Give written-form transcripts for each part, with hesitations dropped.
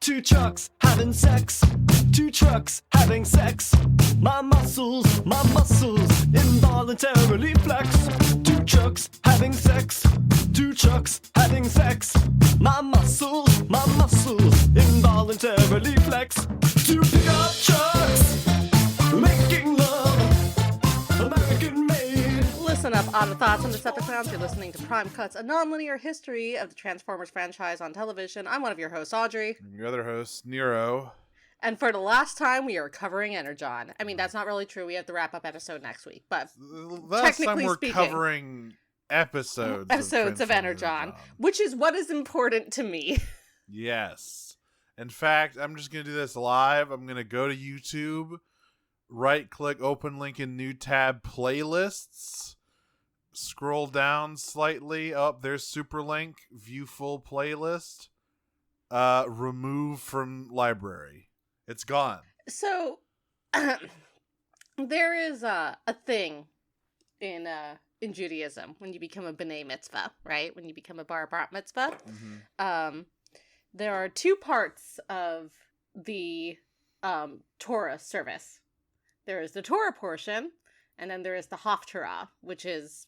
Two trucks having sex. Two trucks having sex. My muscles involuntarily flex. Two trucks having sex. Two trucks having sex. My muscles involuntarily flex. Two pickup trucks making love, American made. Listen up, Autothoughts and Decepticons. You're listening to Prime Cuts, a non-linear history of the Transformers franchise on television. I'm one of your hosts, Audrey. And your other host, Nero. And for the last time, we are covering Energon. I mean, that's not really true. We have the wrap-up episode next week, but Last time we're covering episodes of Energon, which is what is important to me. Yes. In fact, I'm just going to do this live. I'm going to go to YouTube, right-click, open link in new tab, playlists, scroll down slightly. Oh, there's Superlink, view full playlist, remove from library. It's gone. So, there is a thing in Judaism when you become a B'nai Mitzvah, right? When you become a Bar Mitzvah. Mm-hmm. There are two parts of the Torah service. There is the Torah portion, and then there is the Haftarah, which is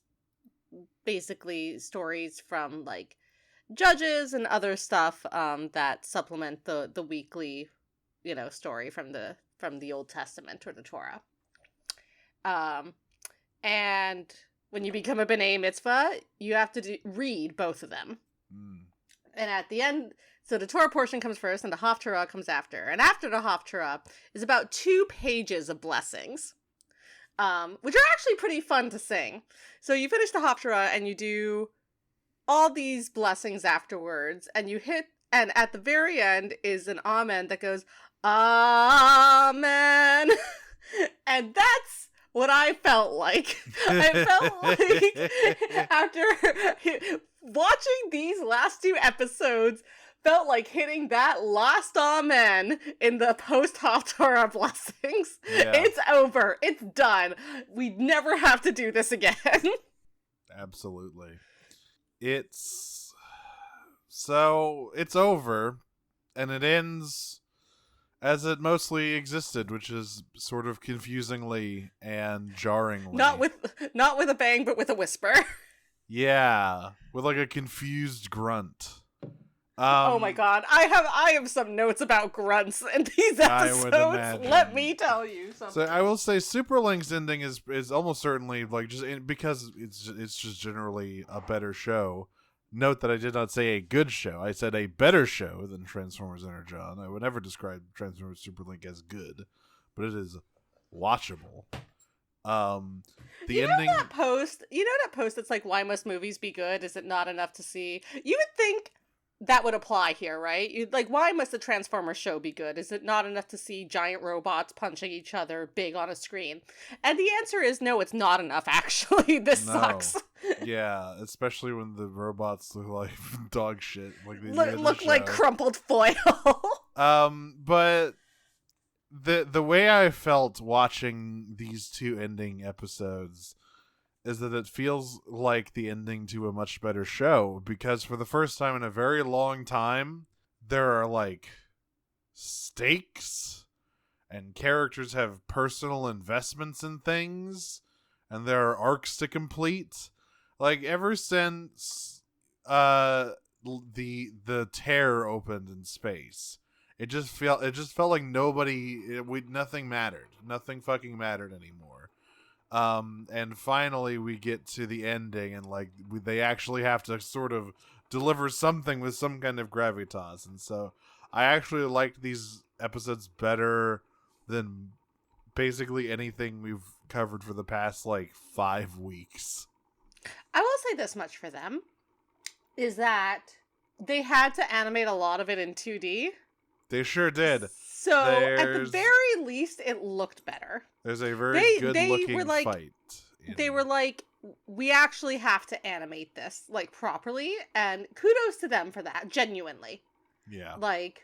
basically stories from, like, judges and other stuff that supplement the weekly, story from the Old Testament or the Torah. And when you become a B'nai Mitzvah, you have to read both of them. Mm. And at the end, so the Torah portion comes first and the Haftarah comes after. And after the Haftarah is about 2 pages of blessings, which are actually pretty fun to sing. So you finish the Haftarah and you do all these blessings afterwards, and and at the very end is an amen that goes, Amen. And that's what I felt like. I felt like after watching these last 2 episodes, felt like hitting that last amen in the post-Haftarah blessings. Yeah. It's over. It's done. We never have to do this again. Absolutely. It's over, and it ends as it mostly existed, which is sort of confusingly and jarringly. Not with a bang, but with a whisper. Yeah, with like a confused grunt. Oh my god, I have some notes about grunts in these episodes. Let me tell you something. So I will say, Superlink's ending is almost certainly like because it's just generally a better show. Note that I did not say a good show. I said a better show than Transformers Energon. I would never describe Transformers Superlink as good, but it is watchable. The ending. That post that's like, why must movies be good? Is it not enough to see? You would think that would apply here, right? You'd like, why must the Transformers show be good? Is it not enough to see giant robots punching each other big on a screen? And the answer is no, it's not enough, actually. This sucks. Yeah, especially when the robots look like dog shit. Like they look like crumpled foil. But the way I felt watching these 2 ending episodes is that it feels like the ending to a much better show, because for the first time in a very long time, there are like stakes and characters have personal investments in things, and there are arcs to complete. Like, ever since the tear opened in space, it just felt like nothing mattered. Nothing fucking mattered anymore. And finally we get to the ending, and like they actually have to sort of deliver something with some kind of gravitas. And so I actually liked these episodes better than basically anything we've covered for the past like 5 weeks. I will say this much for them, is that they had to animate a lot of it in 2D. They sure did. So at the very least, it looked better. There's a very good-looking fight. They were like, we actually have to animate this like properly, and kudos to them for that. Genuinely, yeah. Like,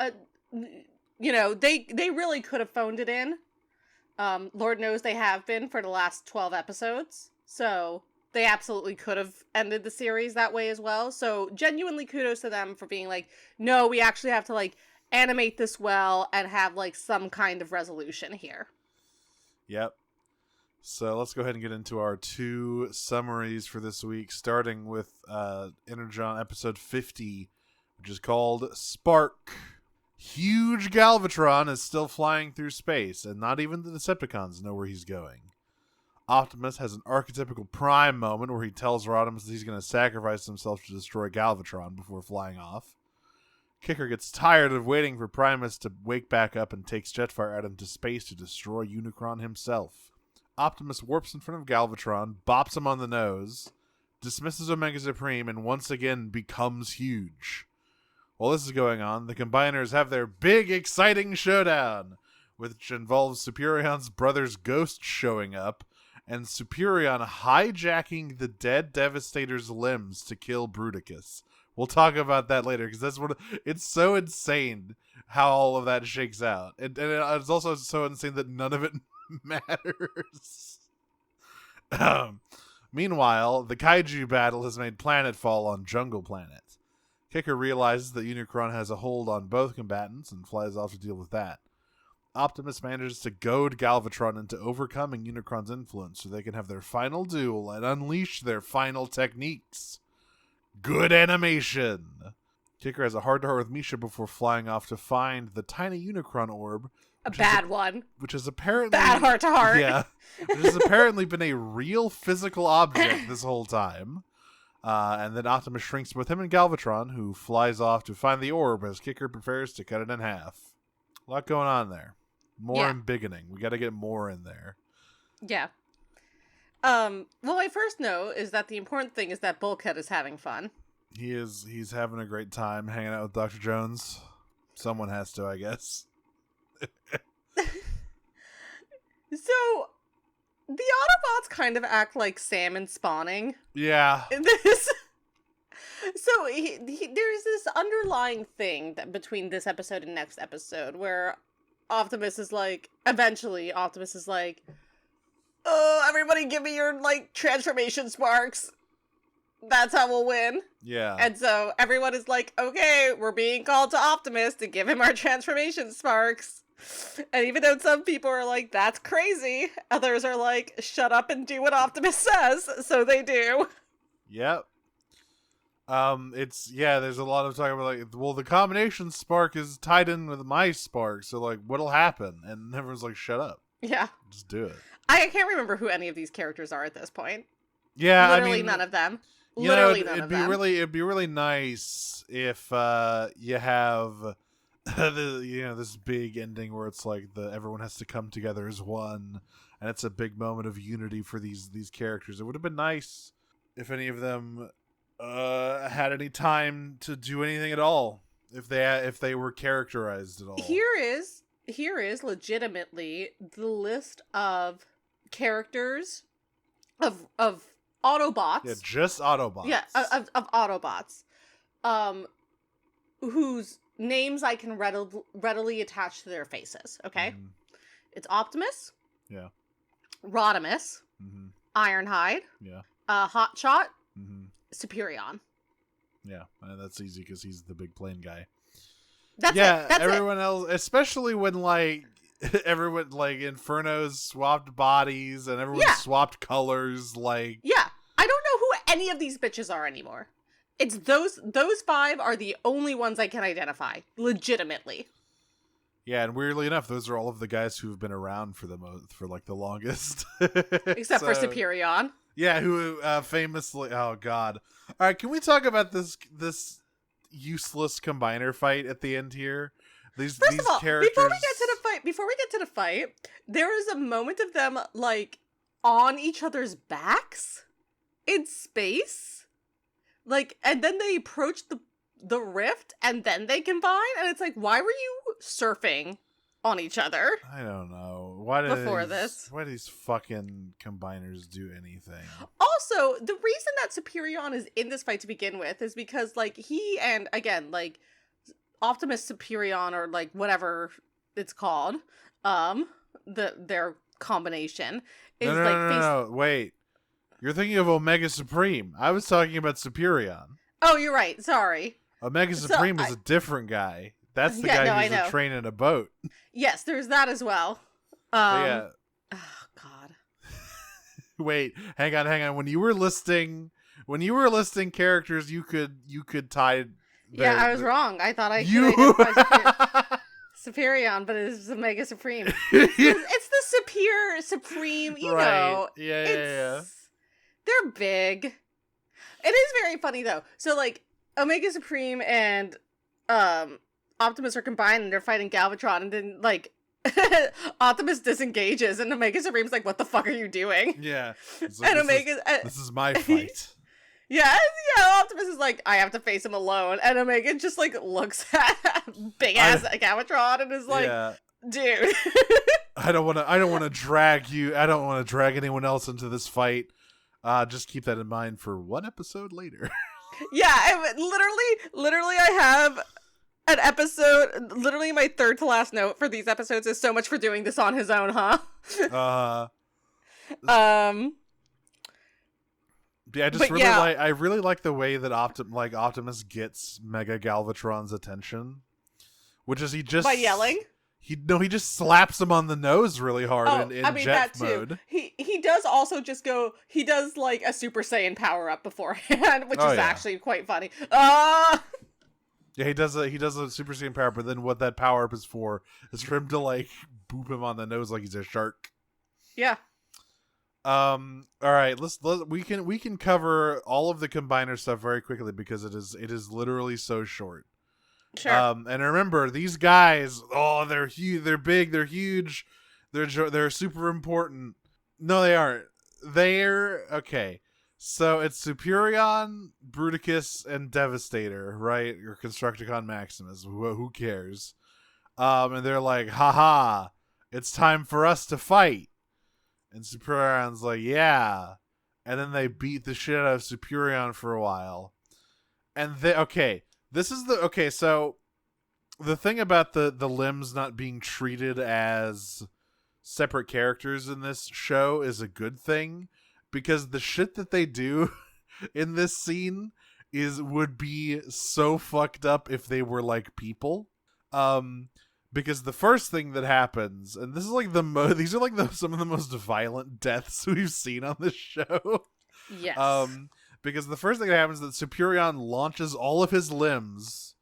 they really could have phoned it in. Lord knows they have been for the last 12 episodes. So they absolutely could have ended the series that way as well. So genuinely kudos to them for being like, no, we actually have to like animate this well and have like some kind of resolution here. Yep. So let's go ahead and get into our 2 summaries for this week, starting with Energon episode 50, which is called Spark. Huge Galvatron is still flying through space, and not even the Decepticons know where he's going. Optimus has an archetypical Prime moment where he tells Rodimus that he's going to sacrifice himself to destroy Galvatron before flying off. Kicker gets tired of waiting for Primus to wake back up and takes Jetfire at him to space to destroy Unicron himself. Optimus warps in front of Galvatron, bops him on the nose, dismisses Omega Supreme, and once again becomes huge. While this is going on, the Combiners have their big, exciting showdown, which involves Superion's brother's ghost showing up, and Superion hijacking the dead Devastator's limbs to kill Bruticus. We'll talk about that later, because it's so insane how all of that shakes out. And it's also so insane that none of it matters. Meanwhile, the kaiju battle has made planetfall on Jungle Planet. Kicker realizes that Unicron has a hold on both combatants and flies off to deal with that. Optimus manages to goad Galvatron into overcoming Unicron's influence so they can have their final duel and unleash their final techniques. Good animation! Kicker has a heart-to-heart with Misha before flying off to find the tiny Unicron Orb. A bad one. Which is apparently... Bad heart-to-heart. Yeah. Which has apparently been a real physical object this whole time. And then Optimus shrinks with him and Galvatron, who flies off to find the orb as Kicker prepares to cut it in half. A lot going on there. More embiggening. We got to get more in there. Yeah. Well, my first note is that the important thing is that Bulkhead is having fun. He's having a great time hanging out with Dr. Jones. Someone has to, I guess. So, the Autobots kind of act like salmon spawning. Yeah. In this. So, there's this underlying thing between this episode and next episode where Optimus is like, eventually, Optimus is like, oh, everybody give me your, like, transformation sparks. That's how we'll win. Yeah. And so everyone is like, okay, we're being called to Optimus to give him our transformation sparks. And even though some people are like, that's crazy, others are like, shut up and do what Optimus says. So they do. Yep. There's a lot of talk about like, well, the combination spark is tied in with my spark, so like, what'll happen? And everyone's like, shut up. Yeah. Just do it. I can't remember who any of these characters are at this point. Yeah, Literally I mean, none of them. Literally none of it'd them. It'd be really nice if you have this big ending where it's like everyone has to come together as one, and it's a big moment of unity for these characters. It would have been nice if any of them had any time to do anything at all, if they were characterized at all. Here is legitimately the list of characters of Autobots. Yeah, just Autobots. Yeah, of Autobots, whose names I can readily attach to their faces. Okay, It's Optimus. Yeah. Rodimus. Ironhide. Yeah. Hotshot. Superion. Yeah, that's easy because he's the big plane guy. That's everyone else, especially when like everyone like Inferno's swapped bodies and everyone swapped colors. Like, yeah, I don't know who any of these bitches are anymore. It's those 5 are the only ones I can identify legitimately. Yeah, and weirdly enough, those are all of the guys who've been around for the longest, except for Superion. Yeah, who famously, oh god. All right, can we talk about this useless combiner fight at the end here? First of all, characters... before we get to the fight, there is a moment of them like on each other's backs in space, like, and then they approach the rift, and then they combine, and it's like, why were you surfing on each other? I don't know. Why do these fucking combiners do anything? Also, the reason that Superion is in this fight to begin with is because, like, he and, again, like, Optimus Superion, or, like, whatever it's called, their combination is, no, wait. You're thinking of Omega Supreme. I was talking about Superion. Oh, you're right. Sorry. Omega Supreme is a different guy. That's the guy who's training a boat. Yes, there's that as well. Yeah. Oh God. Wait, hang on. When you were listing characters, you could tie. I was wrong. I thought I could identify Superion, but it's Omega Supreme. It's the Supreme. You know. Yeah. They're big. It is very funny though. So like Omega Supreme and Optimus are combined and they're fighting Galvatron, and then like Optimus disengages and Omega Supreme's like, "What the fuck are you doing?" Yeah. Like, and this is my fight. Yeah, Optimus is like, "I have to face him alone," and Omega just like looks at big ass Galvatron and is like, "Dude, I don't want to drag you. I don't want to drag anyone else into this fight. Just keep that in mind for one episode later." Yeah, literally, I have an episode. Literally, my third to last note for these episodes is so much for doing this on his own, huh? Yeah, I really like the way that Optimus gets Mega Galvatron's attention, which is he just by yelling. He just slaps him on the nose really hard in jet mode. He does also just go. He does like a Super Saiyan power up beforehand, which is actually quite funny. Yeah, he does a Super Saiyan power, but then what that power up is for him to like boop him on the nose like he's a shark. Yeah. All right. We can cover all of the combiner stuff very quickly because it is literally so short. Sure. And remember, these guys, they're huge, they're big, they're huge, they're super important. No, they aren't. They're okay. So it's Superion, Bruticus, and Devastator, right? Or Constructicon Maximus. Who cares? And they're like, haha, it's time for us to fight. And Superion's like, yeah. And then they beat the shit out of Superion for a while. And so the thing about the limbs not being treated as separate characters in this show is a good thing, because the shit that they do in this scene would be so fucked up if they were like people. Because the first thing that happens, and this is like these are like some of the most violent deaths we've seen on this show. Yes. Because the first thing that happens is that Superion launches all of his limbs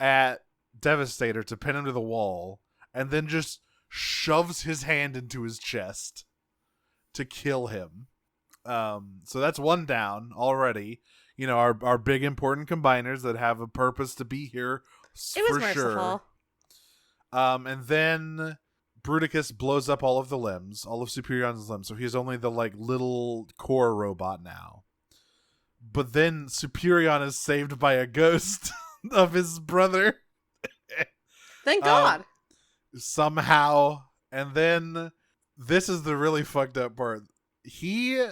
at Devastator to pin him to the wall, and then just shoves his hand into his chest to kill him. So that's one down already. You know, our big important combiners that have a purpose to be here for sure. And then Bruticus blows up all of the limbs, all of Superion's limbs, so he's only the like little core robot now. But then Superion is saved by a ghost of his brother. Thank God. Somehow. And then this is the really fucked up part. He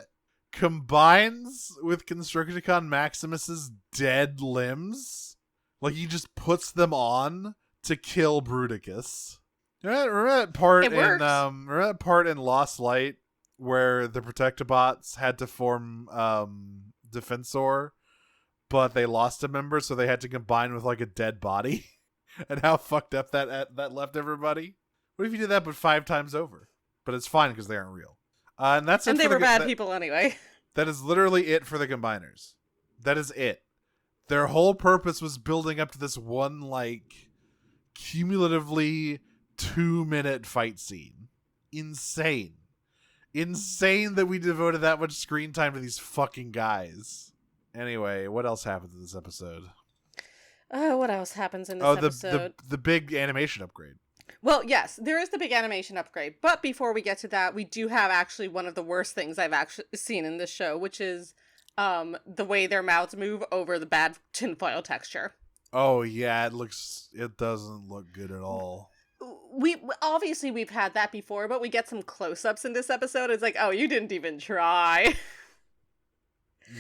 combines with Constructicon Maximus's dead limbs. Like he just puts them on to kill Bruticus. Remember that part in Lost Light where the Protectobots had to form Defensor, but they lost a member, so they had to combine with like a dead body? And how fucked up that left everybody? What if you did that but 5 times over? But it's fine because they aren't real. And they were bad people anyway. That is literally it for the combiners. That is it. Their whole purpose was building up to this one like cumulatively 2-minute fight scene. Insane that we devoted that much screen time to these fucking guys. Anyway, what else happens in this episode? What else happens in this episode? The big animation upgrade. Well, yes, there is the big animation upgrade. But before we get to that, we do have actually one of the worst things I've actually seen in this show, which is the way their mouths move over the bad tinfoil texture. Oh yeah, it doesn't look good at all. We've had that before, but we get some close-ups in this episode. It's like, oh, you didn't even try.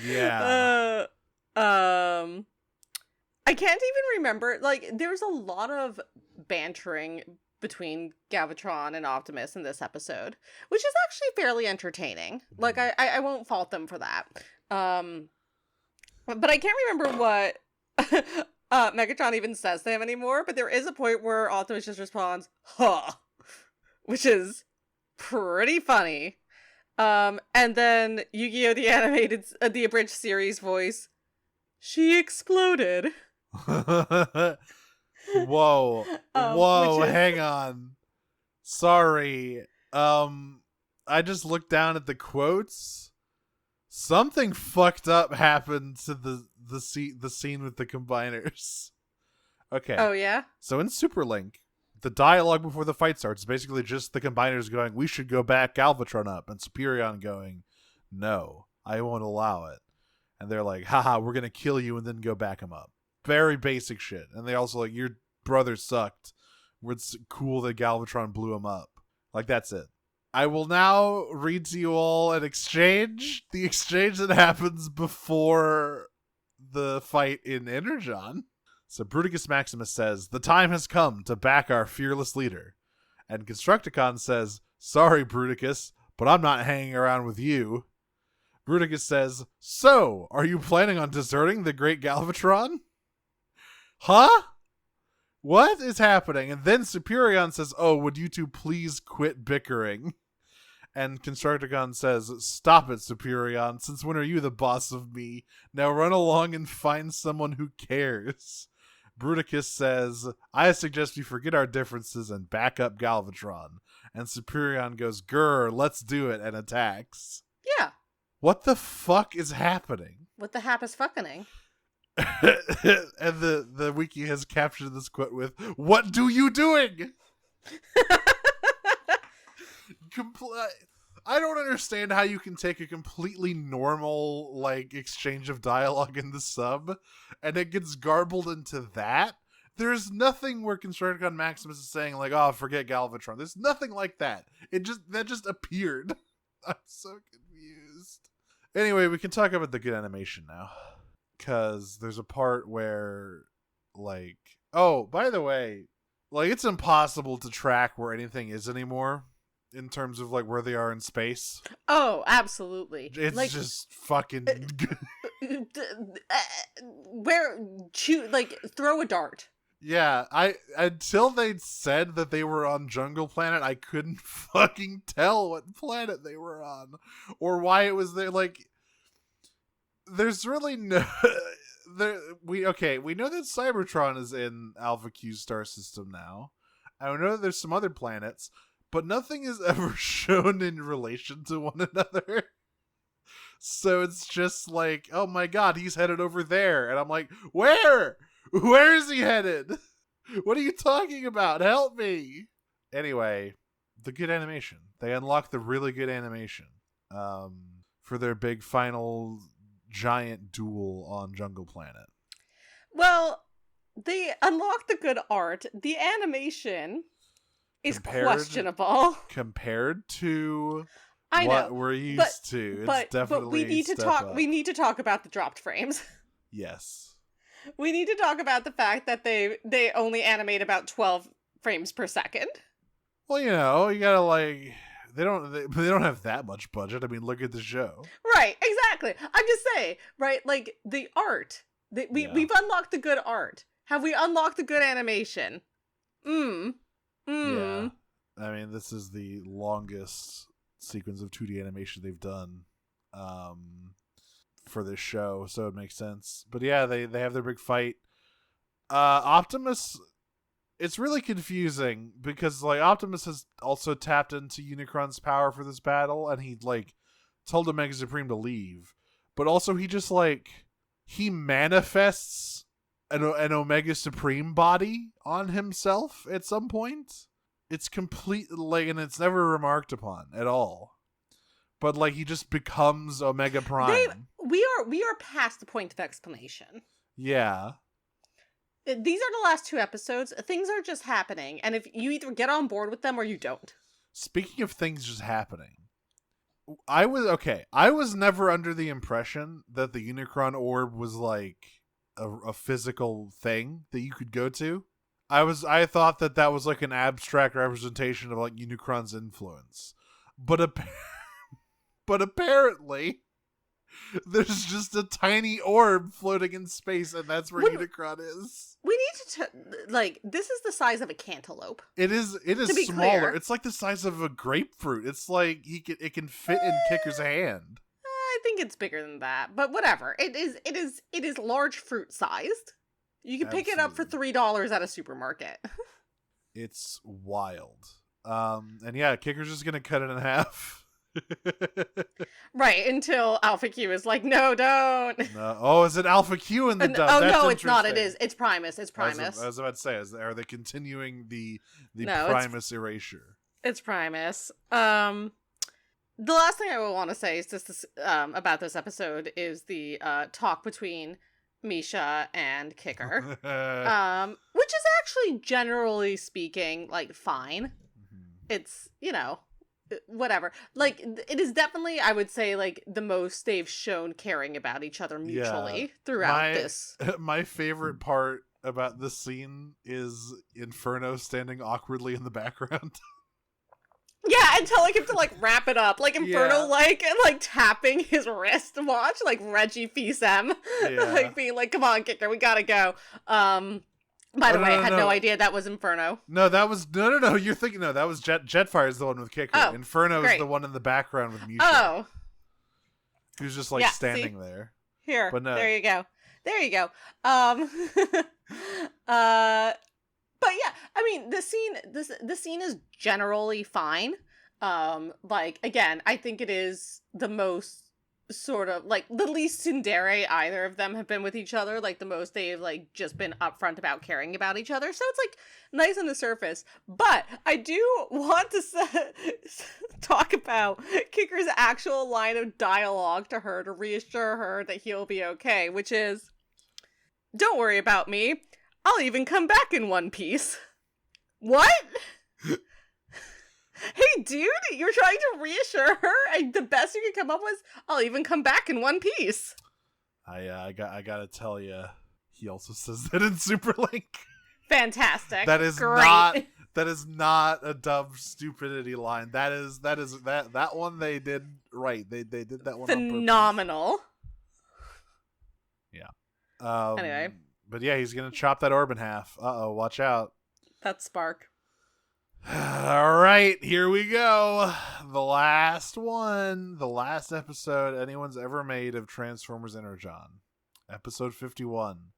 Yeah. I can't even remember. Like, there's a lot of bantering between Galvatron and Optimus in this episode, which is actually fairly entertaining. Like, I won't fault them for that. But I can't remember what Megatron even says to him anymore, but there is a point where Optimus just responds, huh, which is pretty funny. And then Yu-Gi-Oh! The animated, the abridged series voice, she exploded. Whoa. Whoa, hang on. Sorry. I just looked down at the quotes. Something fucked up happened to the scene with the combiners. Okay. Oh, yeah? So in Super Link, the dialogue before the fight starts is basically just the combiners going, we should go back Galvatron up, and Superion going, no, I won't allow it. And they're like, haha, we're gonna kill you and then go back him up. Very basic shit. And they also like, your brother sucked. It's cool that Galvatron blew him up. Like, that's it. I will now read to you all an exchange. The exchange that happens before the fight in Energon. So Bruticus Maximus says, the time has come to back our fearless leader. And Constructicon says, sorry, Bruticus, but I'm not hanging around with you. Bruticus says, so, are you planning on deserting the great Galvatron? Huh? What is happening? And then Superion says, oh, would you two please quit bickering? And Constructicon says, stop it, Superion. Since when are you the boss of me? Now run along and find someone who cares. Bruticus says, I suggest we forget our differences and back up Galvatron. And Superion goes, grr, let's do it, and attacks. Yeah. What the fuck is happening? What the hap is fucking? And the wiki has captured this quote with, what do you doing? I don't understand how you can take a completely normal like exchange of dialogue in the sub and it gets garbled into that. There's nothing where Constructicon Maximus is saying like, oh, forget Galvatron. There's nothing like that. That just appeared. I'm so confused. Anyway, we can talk about the good animation now. Because there's a part where, like... Oh, by the way, like, it's impossible to track where anything is anymore in terms of, like, where they are in space. Oh, absolutely. It's like, just fucking... throw a dart. Yeah, until they'd said that they were on Jungle Planet, I couldn't fucking tell what planet they were on. Or why it was there, like... There's really no... we know that Cybertron is in Alpha Q's star system now. I know that there's some other planets, but nothing is ever shown in relation to one another. So it's just like, oh my god, he's headed over there. And I'm like, where? Where is he headed? What are you talking about? Help me. Anyway, the good animation. They unlock the really good animation for their big final... giant duel on Jungle Planet. Well, they unlock the good art. The animation is questionable compared to what we're used to. It's definitely but we need to talk. Up. We need to talk about the dropped frames. Yes, we need to talk about the fact that they only animate about 12 frames per second. Well, you gotta like. They don't have that much budget. I mean, look at the show. Right, exactly. I'm just saying, right? Like the art. We've unlocked the good art. Have we unlocked the good animation? Yeah. I mean, this is the longest sequence of 2D animation they've done for this show, so it makes sense. But yeah, they have their big fight. Optimus... It's really confusing because like Optimus has also tapped into Unicron's power for this battle, and he like told Omega Supreme to leave, but also he just like he manifests an Omega Supreme body on himself at some point. It's complete like, and it's never remarked upon at all. But like he just becomes Omega Prime. We are past the point of explanation. Yeah. These are the last 2 episodes. Things are just happening, and if you either get on board with them or you don't. Speaking of things just happening, I was never under the impression that the Unicron Orb was like a physical thing that you could go to. I thought that was like an abstract representation of like Unicron's influence, but but apparently there's just a tiny orb floating in space, and that's where Unicron is. We need to like, this is the size of a cantaloupe. It is To be smaller. clear. It's like the size of a grapefruit. It's like it can fit in Kicker's hand. I think it's bigger than that, but whatever. It is large fruit sized. You can pick it up for $3 at a supermarket. It's wild. And yeah, Kicker's just gonna cut it in half. Right, until Alpha Q is like, no, don't. No. Oh, is it Alpha Q in the dub? Oh, That's no, it's not. It interesting. is. It's Primus. It's Primus. I was about to say, are they continuing the No, Primus erasure? It's Primus. The last thing I will want to say is just this, about this episode is the talk between Misha and Kicker, which is actually, generally speaking, like, fine. It's, you know, whatever. Like, it is definitely, I would say, like, the most they've shown caring about each other mutually throughout this. My favorite part about this scene is Inferno standing awkwardly in the background. Yeah, and telling him to, like, wrap it up. Like, Inferno, like tapping his wristwatch, like Reggie Fils-Aime. Like, being like, come on, Kicker, we gotta go. By the way, I had no idea that was Inferno. No, that was... No. You're thinking... No, that was Jetfire is the one with Kicker. Oh, Inferno is the one in the background with Misha. Oh. Who's just, like, standing there. Here. But no. There you go. There you go. But yeah, I mean, the scene is generally fine. Like, again, I think it is the most sort of, like, the least tsundere either of them have been with each other. Like, the most they've, like, just been upfront about caring about each other. So it's, like, nice on the surface. But I do want to talk about Kicker's actual line of dialogue to her to reassure her that he'll be okay, which is, "Don't worry about me. I'll even come back in one piece." What? Hey, dude, you're trying to reassure her, and the best you could come up with, "I'll even come back in one piece." I gotta tell you, he also says that in Superlink. Fantastic. That is great. That is not a dumb stupidity line. That one they did right. They did that one phenomenal. Yeah. Anyway. But yeah, he's gonna chop that orb in half. Watch out. That's Spark. All right, here we go. The last one. The last episode anyone's ever made of Transformers Energon. Episode 51.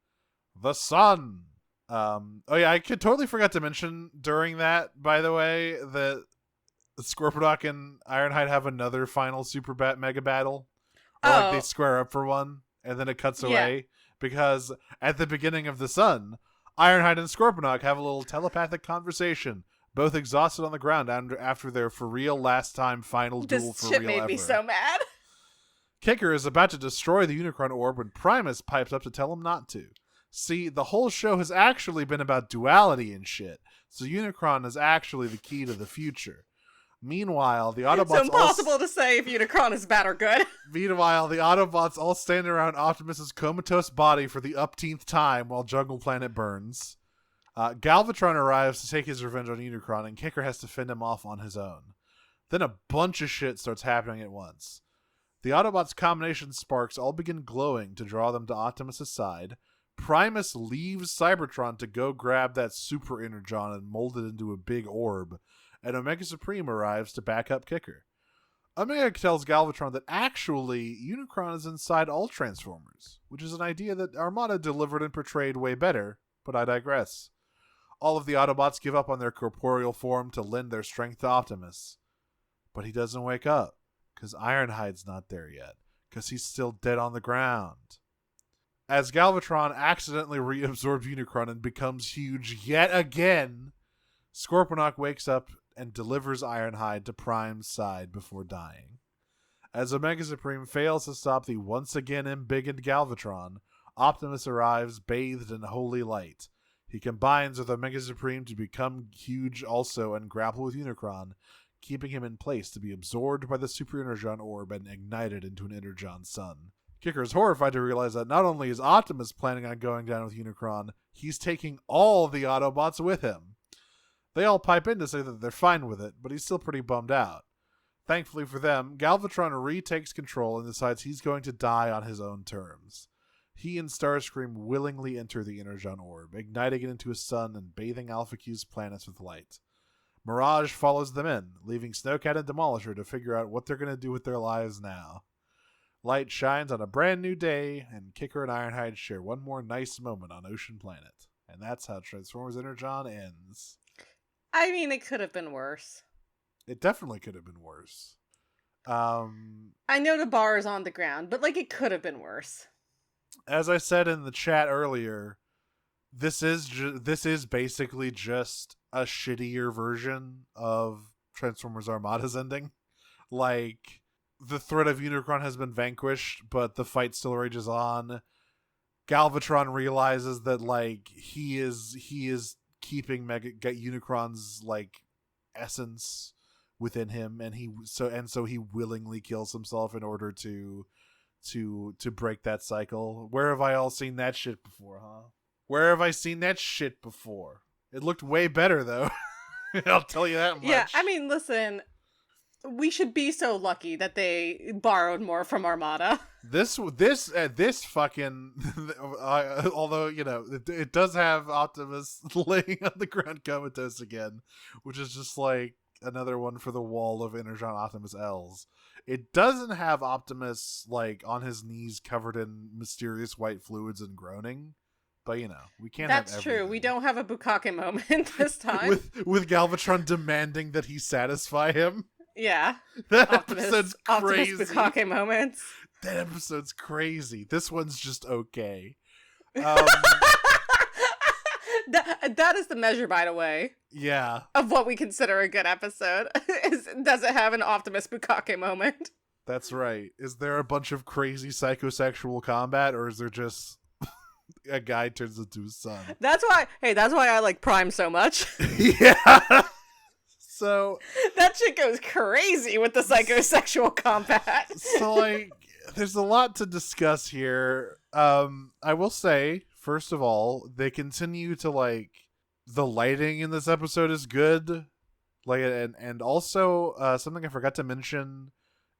The Sun. Oh yeah, I totally forgot to mention during that, by the way, that Scorponok and Ironhide have another final mega battle. Or like they square up for one, and then it cuts away. Because at the beginning of The Sun, Ironhide and Scorponok have a little telepathic conversation, both exhausted on the ground after their for real last time final duel for real ever. This shit made me so mad. Kicker is about to destroy the Unicron Orb when Primus pipes up to tell him not to. See, the whole show has actually been about duality and shit, so Unicron is actually the key to the future. Meanwhile, the Autobots... It's impossible to say if Unicron is bad or good. Meanwhile, the Autobots all stand around Optimus's comatose body for the upteenth time while Jungle Planet burns. Galvatron arrives to take his revenge on Unicron, and Kicker has to fend him off on his own. Then a bunch of shit starts happening at once. The Autobots' combination sparks all begin glowing to draw them to Optimus's side. Primus leaves Cybertron to go grab that super Energon and mold it into a big orb, and Omega Supreme arrives to back up Kicker. Omega tells Galvatron that actually Unicron is inside all Transformers, which is an idea that Armada delivered and portrayed way better, but I digress. All of the Autobots give up on their corporeal form to lend their strength to Optimus. But he doesn't wake up, because Ironhide's not there yet, because he's still dead on the ground. As Galvatron accidentally reabsorbs Unicron and becomes huge yet again, Scorponok wakes up and delivers Ironhide to Prime's side before dying. As Omega Supreme fails to stop the once again embiggened Galvatron, Optimus arrives bathed in holy light. He combines with Omega Supreme to become huge also and grapple with Unicron, keeping him in place to be absorbed by the Super Energon Orb and ignited into an Energon sun. Kicker is horrified to realize that not only is Optimus planning on going down with Unicron, he's taking all the Autobots with him. They all pipe in to say that they're fine with it, but he's still pretty bummed out. Thankfully for them, Galvatron retakes control and decides he's going to die on his own terms. He and Starscream willingly enter the Energon Orb, igniting it into a sun and bathing Alpha Q's planets with light. Mirage follows them in, leaving Snowcat and Demolisher to figure out what they're going to do with their lives now. Light shines on a brand new day, and Kicker and Ironhide share one more nice moment on Ocean Planet. And that's how Transformers Energon ends. I mean, it could have been worse. It definitely could have been worse. I know the bar is on the ground, but like it could have been worse. As I said in the chat earlier, this is basically just a shittier version of Transformers Armada's ending. Like, the threat of Unicron has been vanquished, but the fight still rages on. Galvatron realizes that like he is keeping Unicron's like essence within him, and so he willingly kills himself in order to break that cycle. Where have I all seen that shit before, huh? Where have I seen that shit before? It looked way better though. I'll tell you that much. Yeah, I mean, listen, we should be so lucky that they borrowed more from Armada. This fucking although, you know, it does have Optimus laying on the ground comatose again, which is just like another one for the wall of Energon Optimus L's. It doesn't have Optimus like on his knees covered in mysterious white fluids and groaning, but you know, we can't have everything. That's true. We don't have a Bukake moment this time. with Galvatron demanding that he satisfy him. Yeah. That episode's crazy. Optimus Bukake moments. That episode's crazy. This one's just okay. That is the measure, by the way. Yeah. Of what we consider a good episode. Does it have an Optimus Bukake moment? That's right. Is there a bunch of crazy psychosexual combat, or is there just a guy turns into his son? That's why I like Prime so much. Yeah. So that shit goes crazy with the psychosexual combat. So like, there's a lot to discuss here. I will say, first of all, they continue to like, the lighting in this episode is good. Like, and also something I forgot to mention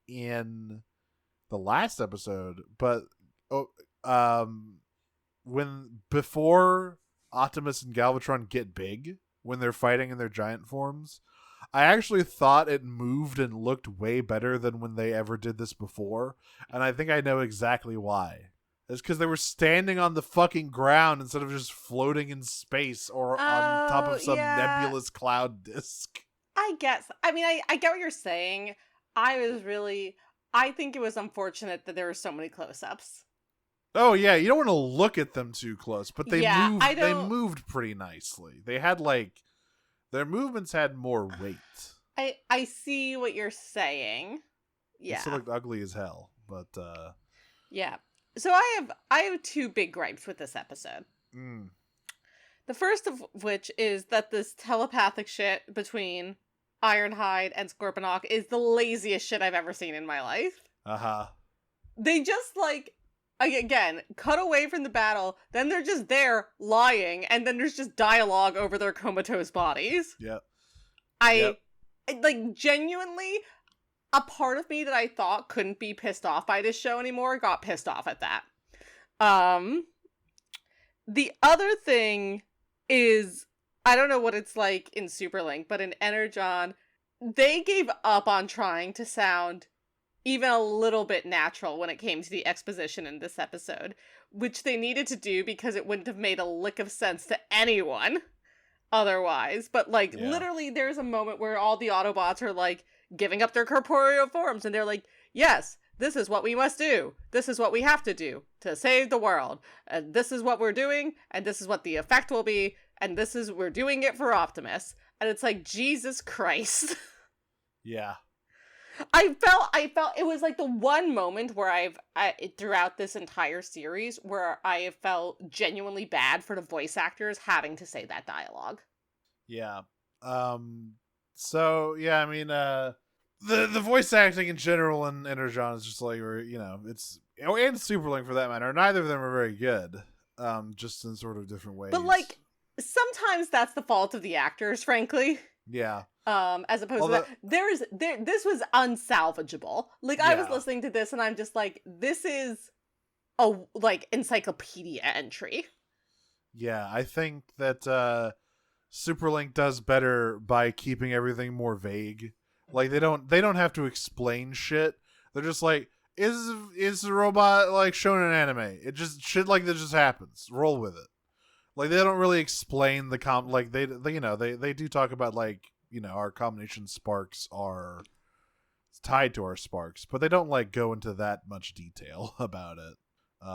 in the last episode, but before Optimus and Galvatron get big, when they're fighting in their giant forms, I actually thought it moved and looked way better than when they ever did this before, and I think I know exactly why. It's because they were standing on the fucking ground instead of just floating in space or on top of some nebulous cloud disk. I guess. I mean, I get what you're saying. I think it was unfortunate that there were so many close-ups. Oh yeah, you don't want to look at them too close, but they they moved pretty nicely. They had like, their movements had more weight. I see what you're saying. Yeah. They still looked ugly as hell, but yeah. So I have two big gripes with this episode. The first of which is that this telepathic shit between Ironhide and Scorponok is the laziest shit I've ever seen in my life. They just like, again, cut away from the battle, then they're just there lying, and then there's just dialogue over their comatose bodies. Yep. Like, genuinely, a part of me that I thought couldn't be pissed off by this show anymore got pissed off at that. The other thing is, I don't know what it's like in Superlink, but in Energon, they gave up on trying to sound even a little bit natural when it came to the exposition in this episode, which they needed to do because it wouldn't have made a lick of sense to anyone otherwise. But like, literally, there's a moment where all the Autobots are like giving up their corporeal forms, and they're like, yes, this is what we must do. This is what we have to do to save the world. And this is what we're doing, and this is what the effect will be, and we're doing it for Optimus. And it's like, Jesus Christ. Yeah. I felt it was like the one moment where throughout this entire series where I have felt genuinely bad for the voice actors having to say that dialogue. Yeah. So yeah, I mean, the voice acting in general in Energon is just like, you know, it's, and Superlink for that matter. Neither of them are very good, just in sort of different ways. But like sometimes that's the fault of the actors, frankly. Yeah. As opposed to that, this was unsalvageable. Like I was listening to this and I'm just like, this is a like encyclopedia entry. Yeah, I think that Superlink does better by keeping everything more vague. Like they don't have to explain shit. They're just like, is the robot like shown in anime? It just shit like this just happens. Roll with it. Like they don't really explain the like they you know they do talk about like, you know, our combination sparks are tied to our sparks, but they don't like go into that much detail about it.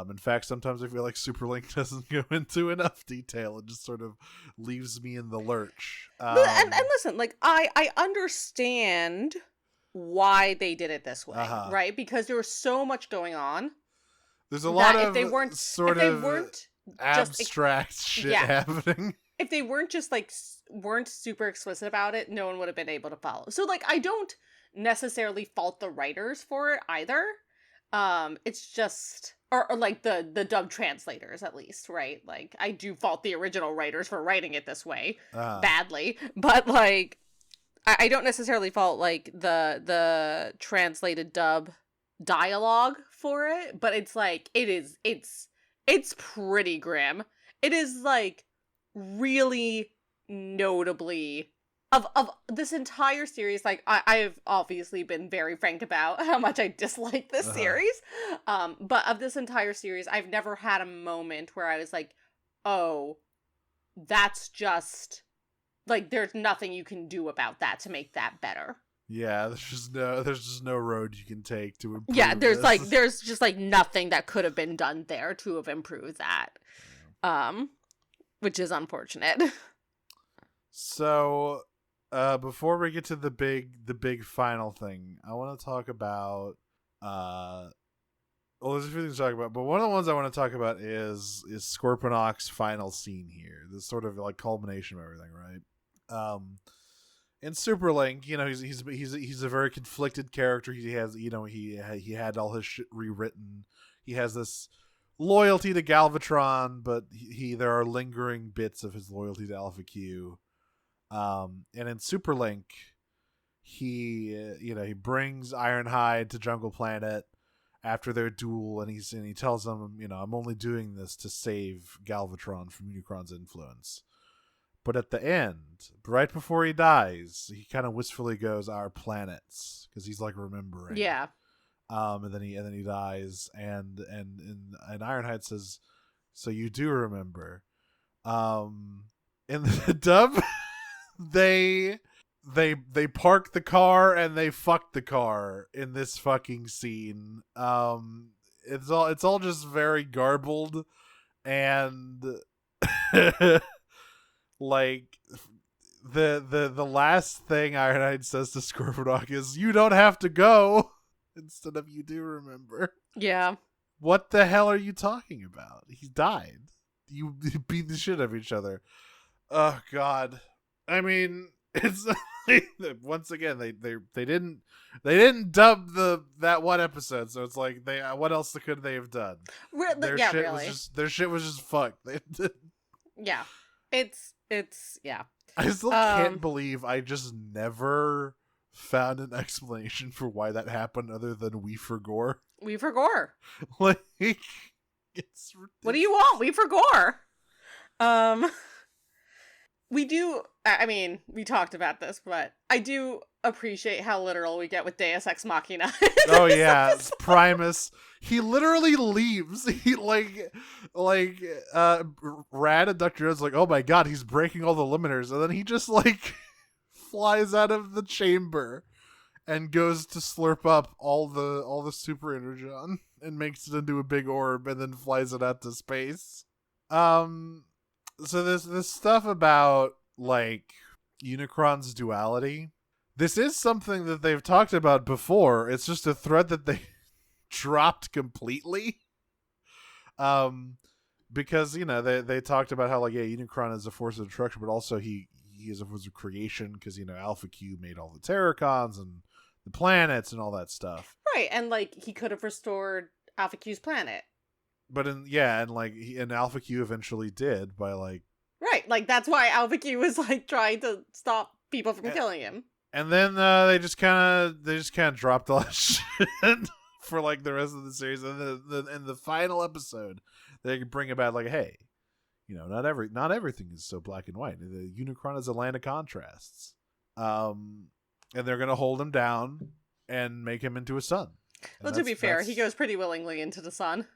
In fact, sometimes I feel like Superlink doesn't go into enough detail and just sort of leaves me in the lurch. And listen, like I understand why they did it this way, right? Because there was so much going on. There's a lot of if they weren't abstract shit happening. If they weren't just like weren't super explicit about it, no one would have been able to follow. So like I don't necessarily fault the writers for it either. It's just or like the dub translators at least, right? Like I do fault the original writers for writing it this way badly, but like I don't necessarily fault like the translated dub dialogue for it, but it's like it's pretty grim. It is like really notably of this entire series, like I've obviously been very frank about how much I dislike this series, but of this entire series, I've never had a moment where I was like, oh, that's just like there's nothing you can do about that to make that better. Yeah, there's just no road you can take to improve. Yeah, there's just like nothing that could have been done there to have improved that, which is unfortunate. So, before we get to the big final thing, I want to talk about well, there's a few things to talk about, but one of the ones I want to talk about is Scorponok's final scene here. This sort of like culmination of everything, right? In Superlink, you know, he's a very conflicted character. He has, you know, he had all his shit rewritten. He has this loyalty to Galvatron, but there are lingering bits of his loyalty to Alpha Q. And in Superlink, he brings Ironhide to Jungle Planet after their duel, and he tells them, you know, I'm only doing this to save Galvatron from Unicron's influence. But at the end, right before he dies, he kind of wistfully goes, "Our planets," because he's like remembering. Yeah. And then he dies, and Ironhide says, "So you do remember?" In the dub, they park the car and they fuck the car in this fucking scene. It's all just very garbled, and like the last thing Ironhide says to Scorponok is, "You don't have to go," instead of "You do remember." Yeah. What the hell are you talking about? He died. You beat the shit out of each other. Oh God. I mean, it's once again they didn't dub that one episode, so it's like what else could they have done? Their shit was just fucked. Yeah. It's yeah. I still can't believe I just never found an explanation for why that happened other than we forgore. We forgore. Like, it's ridiculous. What do you want? We forgore. We do, I mean, we talked about this, but I do appreciate how literal we get with Deus Ex Machina. Oh yeah, Primus. He literally leaves. He Rad and Dr. Jones like, oh my god, he's breaking all the limiters, and then he just like flies out of the chamber and goes to slurp up all the super energon and makes it into a big orb and then flies it out to space. So this stuff about like Unicron's duality, this is something that they've talked about before. It's just a thread that they dropped completely. Because, you know, they talked about how like, yeah, Unicron is a force of destruction, but also he is a force of creation because, you know, Alpha Q made all the Terracons and the planets and all that stuff. Right, and like he could have restored Alpha Q's planet. But and Alpha Q eventually did by like. Right, like that's why Alpha Q was like trying to stop people from killing him. And then they just kind of dropped all that shit for like the rest of the series. And in the final episode, they bring about like, hey, not everything is so black and white. The Unicron is a land of contrasts. And they're gonna hold him down and make him into a sun. Well, to be fair, he goes pretty willingly into the sun.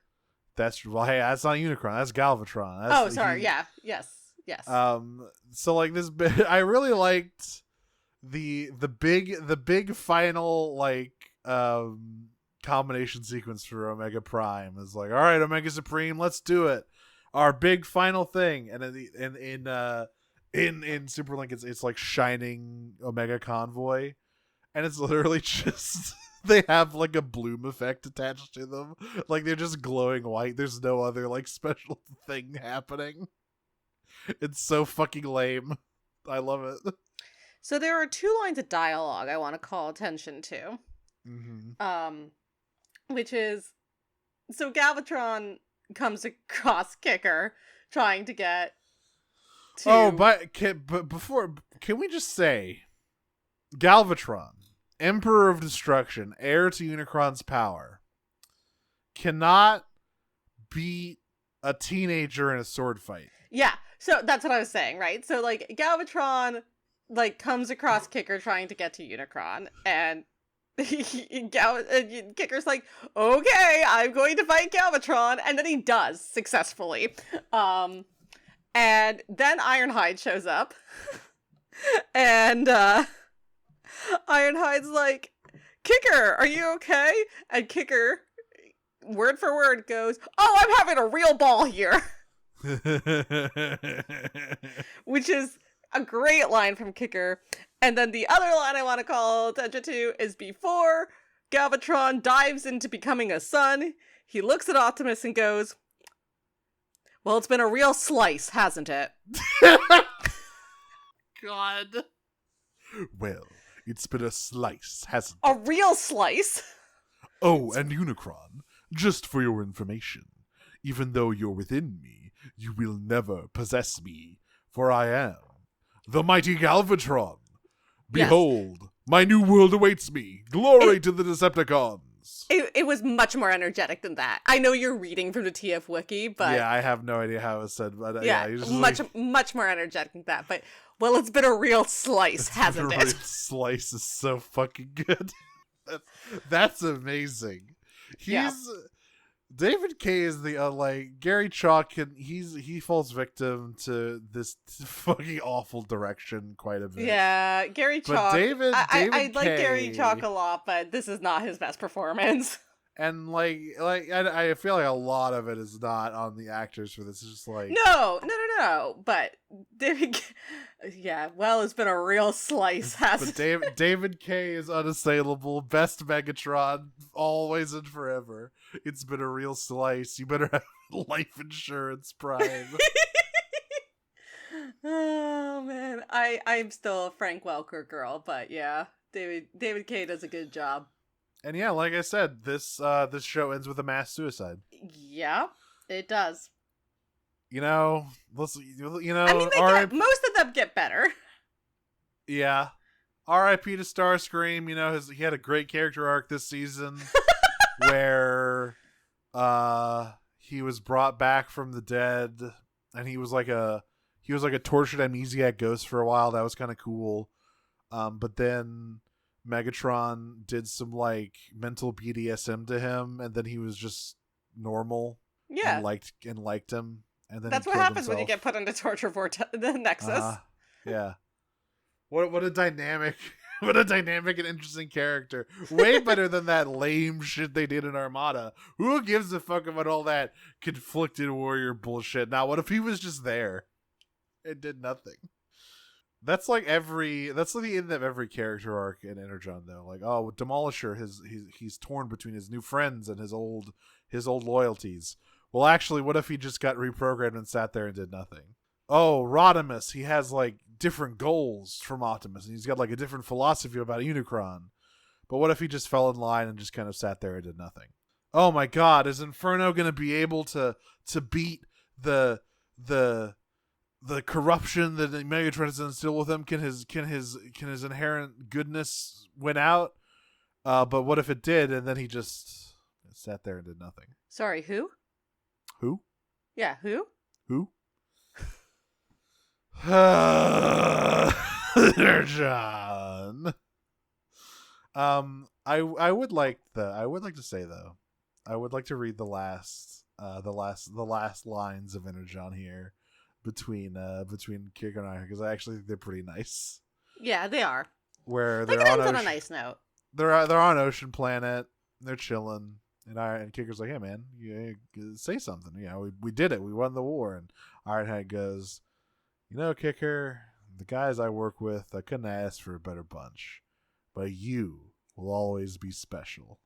That's that's not Unicron. That's Galvatron. Yes. So like this bit, I really liked the big final like combination sequence for Omega Prime is like, all right, Omega Supreme, let's do it. Our big final thing, and in Superlink, it's like shining Omega Convoy, and it's literally just they have like a bloom effect attached to them, like they're just glowing white. There's no other like special thing happening. It's so fucking lame. I love it. So there are 2 lines of dialogue I want to call attention to. Mm-hmm. Which is, so Galvatron comes across Kicker trying to get to... Oh, but before, can we just say, Galvatron, Emperor of Destruction, heir to Unicron's power, cannot beat a teenager in a sword fight. Yeah, so that's what I was saying, right? So, like, Galvatron, like, comes across Kicker trying to get to Unicron, and Kicker's like, okay, I'm going to fight Galvatron, and then he does successfully. And then Ironhide shows up, and Ironhide's like, Kicker, are you okay? And Kicker, word for word, goes, oh, I'm having a real ball here. Which is a great line from Kicker. And then the other line I want to call attention to is before Galvatron dives into becoming a sun, he looks at Optimus and goes, well, it's been a real slice, hasn't it? God. Well, it's been a slice, hasn't it? A real slice? Oh, and Unicron, just for your information, even though you're within me, you will never possess me, for I am the mighty Galvatron. Behold, yes. My new world awaits me. Glory to the Decepticons. It was much more energetic than that. I know you're reading from the TF Wiki, but... Yeah, I have no idea how it was said, but much more energetic than that. But, well, it's been a real slice, hasn't it? Real slice is so fucking good. That's amazing. David K is the Gary Chalk he falls victim to this fucking awful direction quite a bit. Yeah, Gary Chalk. David I like Gary Chalk a lot, but this is not his best performance. And I feel like a lot of it is not on the actors for this. It's just like no. But David, well, it's been a real slice, hasn't it? But David K is unassailable. Best Megatron, always and forever. It's been a real slice. You better have life insurance, Prime. Oh man, I'm still a Frank Welker girl, but yeah, David K does a good job. And yeah, like I said, this show ends with a mass suicide. Yeah, it does. I mean, most of them get better. Yeah. R.I.P. to Starscream. He had a great character arc this season where he was brought back from the dead, and he was like a tortured amnesiac ghost for a while. That was kind of cool. But then Megatron did some like mental BDSM to him, and then he was just normal. Yeah, and liked him, and then that's what happens when you get put into torture the Nexus. Yeah, what a dynamic, what a dynamic and interesting character. Way better than that lame shit they did in Armada. Who gives a fuck about all that conflicted warrior bullshit? Now, what if he was just there and did nothing? That's like the end of every character arc in Energon, though. Like, with Demolisher, he's torn between his new friends and his old loyalties. Well, actually, what if he just got reprogrammed and sat there and did nothing? Oh, Rodimus, he has like different goals from Optimus, and he's got like a different philosophy about Unicron. But what if he just fell in line and just kind of sat there and did nothing? Oh my God, is Inferno going to be able to beat the corruption that Megatron has instilled with him? Can his inherent goodness win out? But what if it did, and then he just sat there and did nothing? Sorry, who? Who? Yeah, who? Who? John. I would like to say though, I would like to read the last lines of Energon here between Kicker and I, because I actually think they're pretty nice. Yeah, they are. Where Like, they're on a nice note. They're on Ocean Planet. They're chilling, and Kicker's like, "Hey man, you say something. You know, we did it. We won the war." And Ironhide goes, "You know, Kicker, the guys I work with, I couldn't ask for a better bunch, but you will always be special."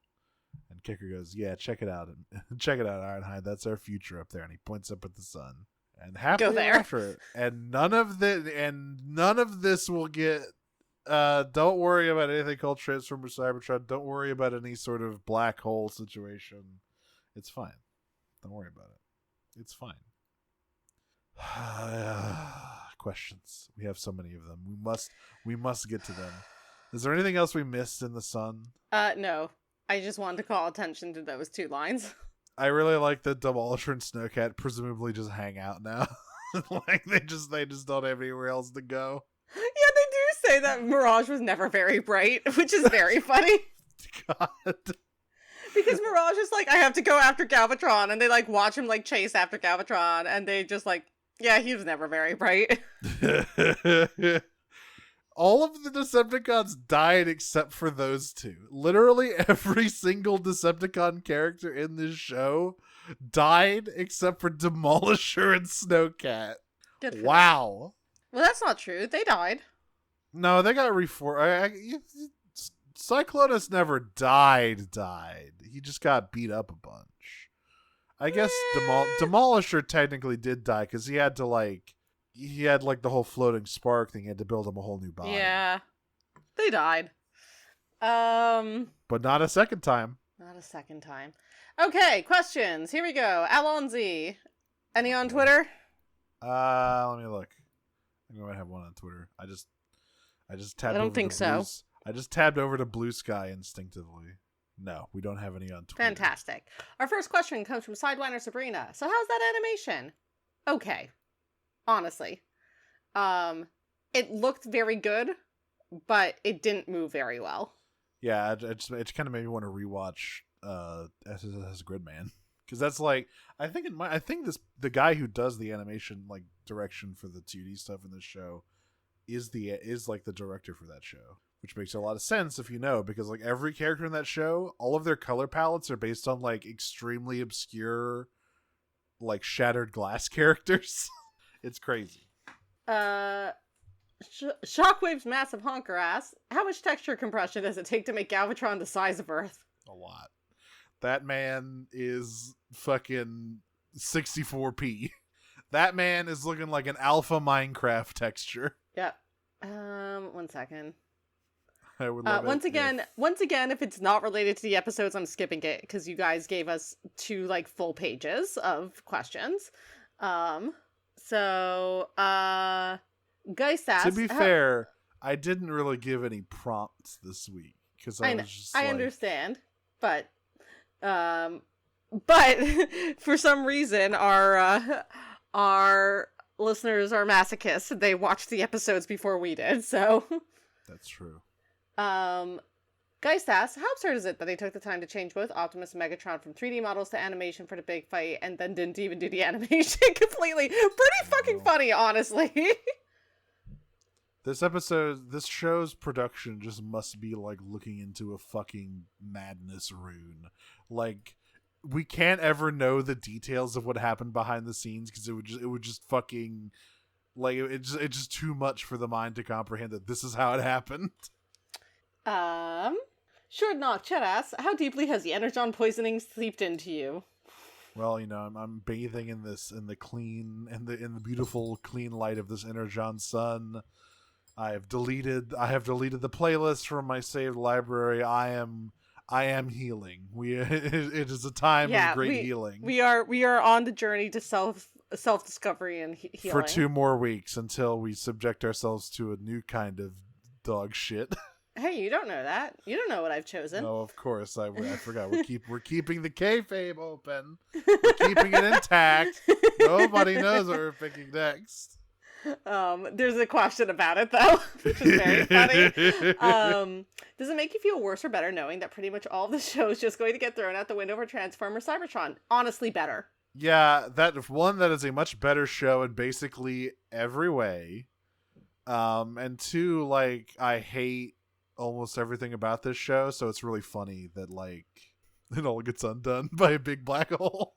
And Kicker goes, "Yeah, check it out, check it out, Ironhide. That's our future up there." And he points up at the sun. And happily after, and none of this will get. Don't worry about anything called Transformer Cybertron. Don't worry about any sort of black hole situation. It's fine. Don't worry about it. It's fine. Questions. We have so many of them. We must get to them. Is there anything else we missed in the sun? No. I just wanted to call attention to those 2 lines. I really like that Demolisher and Snowcat presumably just hang out now. Like they just don't have anywhere else to go. Yeah, they do say that Mirage was never very bright, which is very funny. God. Because Mirage is like, I have to go after Galvatron, and they like watch him like chase after Galvatron, and they just like, yeah, he was never very bright. All of the Decepticons died except for those 2. Literally every single Decepticon character in this show died except for Demolisher and Snowcat. Wow. Well, that's not true. They died. No, they got Cyclonus never died. He just got beat up a bunch. I guess Demolisher technically did die because he had the whole floating spark thing. He had to build him a whole new body. Yeah. They died. But not a second time. Not a second time. Okay, questions. Here we go. Alonzi. Any on Twitter? Let me look. I think I might have one on Twitter. I just tabbed. I don't think so. I just tabbed over to Blue Sky instinctively. No, we don't have any on Twitter. Fantastic. Our first question comes from Sidewinder Sabrina. So how's that animation? Okay. Honestly. It looked very good, but it didn't move very well. Yeah, it kind of made me want to rewatch as Gridman. Because that's like, I think the guy who does the animation like direction for the 2D stuff in this show is like the director for that show, which makes a lot of sense if you know, because like every character in that show, all of their color palettes are based on like extremely obscure, like shattered glass characters. It's crazy. Shockwave's massive honker asks, how much texture compression does it take to make Galvatron the size of Earth? A lot. That man is fucking 64p. That man is looking like an alpha Minecraft texture. Yep. 1 second. I would love once again, if it's not related to the episodes, I'm skipping it because you guys gave us 2 like full pages of questions. So Geist asks, to be fair, I didn't really give any prompts this week because I understand, but for some reason our listeners are masochists. They watched the episodes before we did, so that's true. Geist asks, how absurd is it that they took the time to change both Optimus and Megatron from 3D models to animation for the big fight and then didn't even do the animation completely? Pretty fucking funny, honestly. This show's production just must be like looking into a fucking madness rune. Like, we can't ever know the details of what happened behind the scenes because it would just fucking like it's just too much for the mind to comprehend that this is how it happened. Short knock chat asks, how deeply has the Energon poisoning seeped into you? Well, you know, I'm bathing in the beautiful clean light of this Energon sun. I have deleted the playlist from my saved library. I am healing. It is a time of great healing. We are on the journey to self discovery and healing for 2 more weeks until we subject ourselves to a new kind of dog shit. Hey, you don't know that. You don't know what I've chosen. No, of course I forgot. We're keeping the kayfabe open. We're keeping it intact. Nobody knows what we're picking next. There's a question about it though, which is very funny. Does it make you feel worse or better knowing that pretty much all of the show is just going to get thrown out the window for Transformers Cybertron? Honestly, better. Yeah, that is a much better show in basically every way. And 2, like, I hate almost everything about this show, so it's really funny that, like, it all gets undone by a big black hole.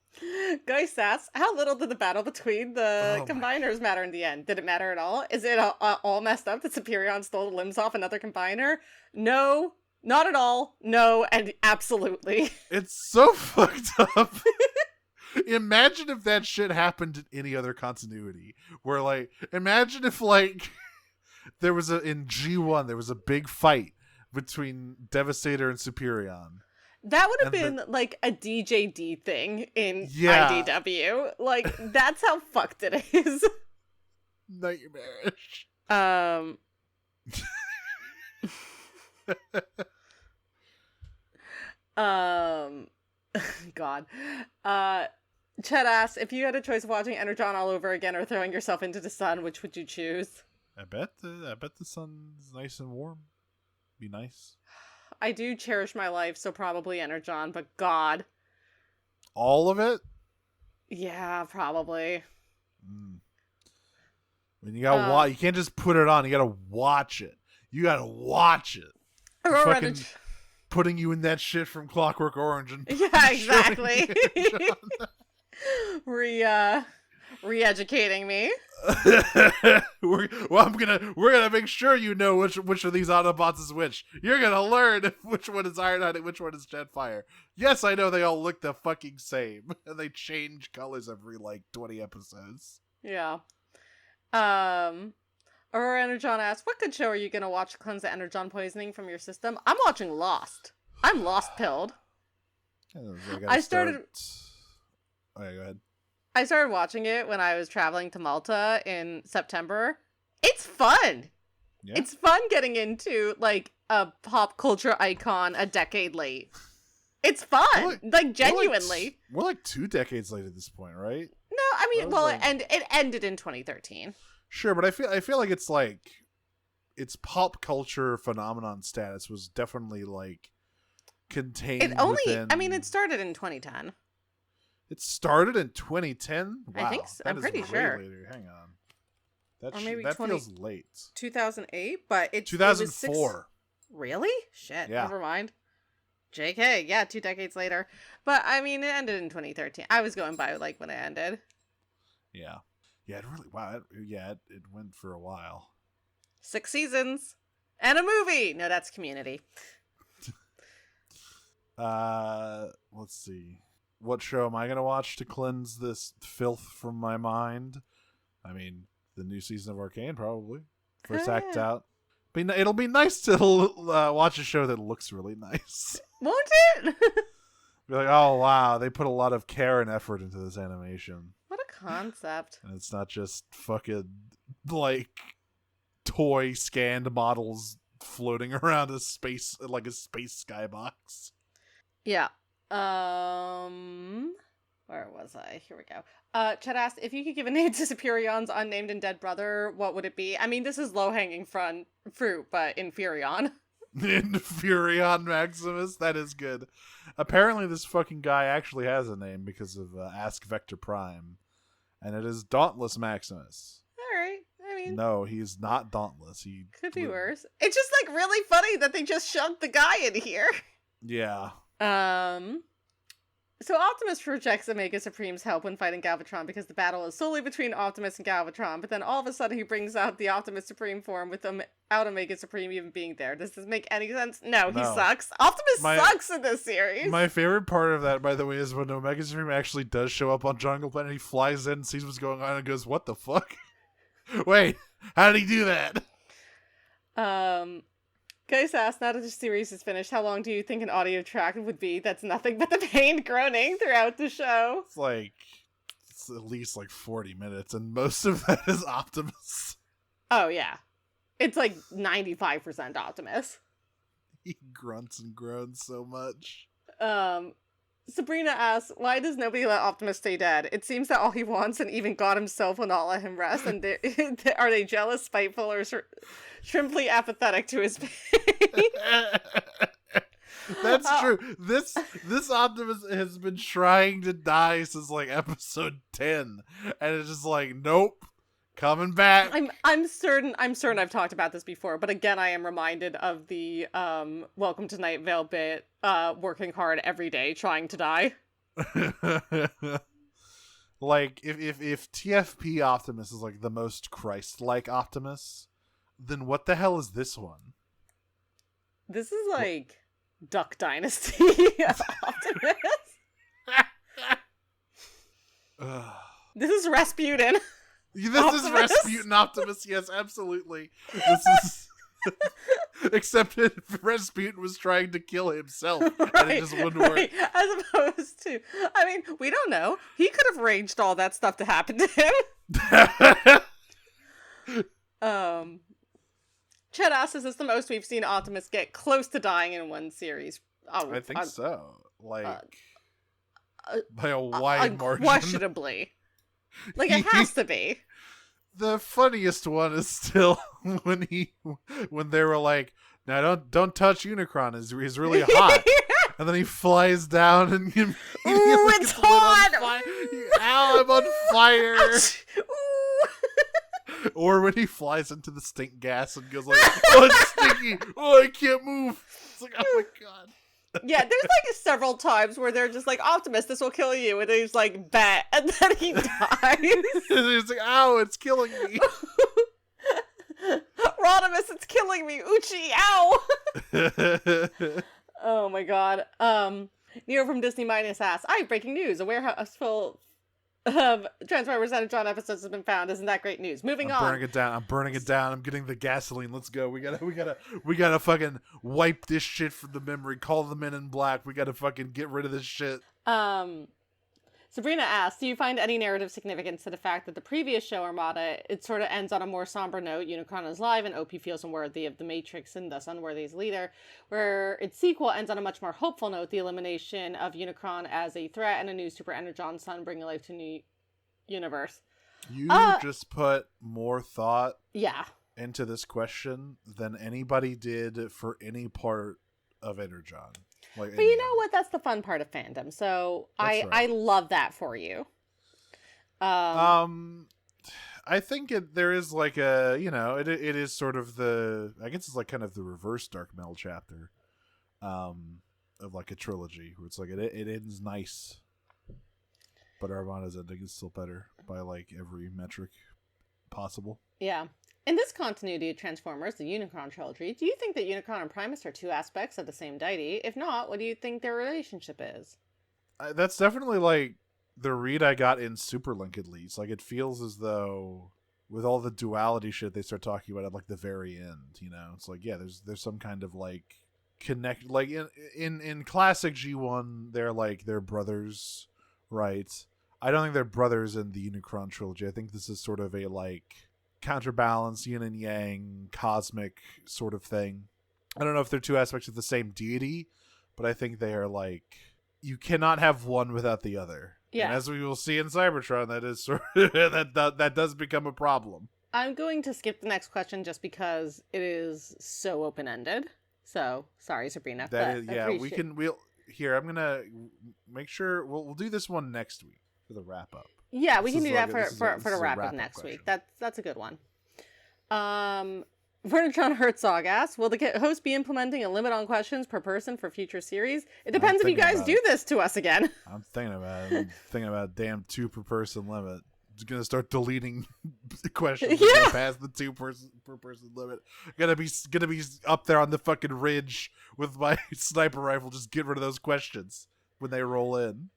Guy Sass, how little did the battle between the combiners matter in the end? Did it matter at all? Is it all messed up that Superion stole the limbs off another combiner? No, not at all. No, and absolutely. It's so fucked up. Imagine if that shit happened in any other continuity. Where, like, imagine if, like, in G1, there was a big fight between Devastator and Superion. That would have been like a DJD thing in IDW. Like, that's how fucked it is. Nightmarish. God. Chet asks, if you had a choice of watching Energon all over again or throwing yourself into the sun, which would you choose? I bet the sun's nice and warm. Be nice. I do cherish my life, so probably Energon, but God. All of it? Yeah, probably. When you gotta watch, you can't just put it on. You gotta watch it. You gotta watch it. Fucking putting you in that shit from Clockwork Orange and yeah, exactly. Re-educating me. we're gonna make sure you know which of these Autobots is which. You're gonna learn which one is Ironhide and which one is Jetfire. Yes, I know they all look the fucking same, and they change colors every like 20 episodes. Yeah. Aurora Energon asks, what good show are you gonna watch to cleanse the Energon poisoning from your system? I'm watching Lost. I'm Lost pilled. I started. Oh yeah, go ahead. I started watching it when I was traveling to Malta in September. It's fun. Yeah. It's fun getting into, like, a pop culture icon a decade late. It's fun. Like, genuinely. We're like 2 decades late at this point, right? No, I mean, well, it ended in 2013. Sure, but I feel like it's like, its pop culture phenomenon status was definitely, like, contained within... I mean, it started in 2010. It started in 2010? Wow, I think so. I'm pretty sure. Later. Hang on. That feels late. 2008, but it's 2004. Really? Shit. Yeah. Never mind. JK. Yeah, 2 decades later. But I mean, it ended in 2013. I was going by like when it ended. Yeah. Yeah. It really. Wow. It went for a while. 6 seasons and a movie. No, that's Community. Let's see. What show am I going to watch to cleanse this filth from my mind? I mean, the new season of Arcane, probably. First act out. It'll be nice to watch a show that looks really nice. Won't it? Be like, oh, wow, they put a lot of care and effort into this animation. What a concept. And it's not just fucking, like, toy scanned models floating around a space skybox. Yeah. Where was I? Here we go. Chet asked, if you could give a name to Superion's unnamed and dead brother, what would it be? I mean, this is low-hanging fruit, but Infurion. Infurion Maximus? That is good. Apparently this fucking guy actually has a name because of Ask Vector Prime. And it is Dauntless Maximus. Alright, I mean... No, he's not Dauntless. He could be worse. It's just, like, really funny that they just shoved the guy in here. Yeah. So Optimus rejects Omega Supreme's help when fighting Galvatron because the battle is solely between Optimus and Galvatron, but then all of a sudden he brings out the Optimus Supreme form without Omega Supreme even being there. Does this make any sense? No, he sucks. Optimus sucks in this series. My favorite part of that, by the way, is when Omega Supreme actually does show up on Jungle Planet, he flies in, sees what's going on, and goes, what the fuck? Wait, how did he do that? Guys asked, now that the series is finished, how long do you think an audio track would be that's nothing but the pain groaning throughout the show? It's at least like 40 minutes, and most of that is Optimus. Oh, yeah. It's like 95% Optimus. He grunts and groans so much. Sabrina asks, why does nobody let Optimus stay dead? It seems that all he wants, and even God himself will not let him rest, and are they jealous, spiteful, or simply apathetic to his pain? That's true. This Optimus has been trying to die since like episode 10, and it's just like, nope, coming back. I'm certain I've talked about this before, but again, I am reminded of the Welcome to Night Vale bit, working hard every day trying to die. Like if TFP Optimus is like the most Christ-like Optimus, then what the hell is this one? This is like Duck Dynasty Optimus. This is Rasputin. This Optimus? is Rasputin Optimus, yes, absolutely. This is except if Rasputin was trying to kill himself, and it just wouldn't work. As opposed to, I mean, we don't know. He could have arranged all that stuff to happen to him. Chet asks, is this the most we've seen Optimus get close to dying in one series? Oh, I think so. Like, by a wide margin. Unquestionably. Like, it has to be. The funniest one is still when they were like, "Now don't touch Unicron. He's really hot." And then he flies down and ooh, it's hot. Ow, I'm on fire. Or when he flies into the stink gas and goes like, "Oh, it's stinky. Oh, I can't move." It's like, oh my god. Yeah, there's like several times where they're just like, Optimus, this will kill you. And he's like, bet. And then he dies. And he's like, ow, it's killing me. Rodimus, it's killing me. Uchi, ow. Oh my god. Neo from Disney Minus asks, I have breaking news. A warehouse full of Transformers Energon episodes has been found. Isn't that great news? Moving on. I'm burning it down. I'm getting the gasoline. Let's go. We gotta fucking wipe this shit from the memory. Call the Men in Black. We gotta fucking get rid of this shit. Sabrina asks, do you find any narrative significance to the fact that the previous show, Armada, it sort of ends on a more somber note, Unicron is live, and OP feels unworthy of the Matrix and thus unworthy as leader, where its sequel ends on a much more hopeful note, the elimination of Unicron as a threat and a new Super Energon son bringing life to a new universe. You just put more thought into this question than anybody did for any part of Energon. Like, but you know what? That's the fun part of fandom. So I love that for you. I think there is like a, it is sort of I guess it's like kind of the reverse Dark Metal chapter, of like a trilogy where it's like it ends nice, but Armada's ending is still better by like every metric possible. Yeah. In this continuity of Transformers, the Unicron trilogy, do you think that Unicron and Primus are two aspects of the same deity? If not, what do you think their relationship is? That's definitely like the read I got in Superlink, at least. Like, it feels as though with all the duality shit they start talking about at like the very end, it's like, yeah, there's some kind of like connect, like in classic G1, they're brothers, right? I don't think they're brothers in the Unicron trilogy. I think this is sort of a like counterbalance, yin and yang, cosmic sort of thing. I don't know if they're two aspects of the same deity, but I think they are like, you cannot have one without the other. Yeah. And as we will see in Cybertron, that is sort of, that does become a problem. I'm going to skip the next question just because it is so open-ended. So sorry, Sabrina. I'm gonna make sure we'll do this one next week for the wrap up. Yeah, we can do that for the wrap up next week. That's a good one. Vernitron Herzog asks, will the host be implementing a limit on questions per person for future series? It depends if you guys do this to us again. I'm thinking about it. I'm thinking about a damn 2 per person limit. Just gonna start deleting questions past the 2 per person limit. Gonna be up there on the fucking ridge with my sniper rifle. Just get rid of those questions when they roll in.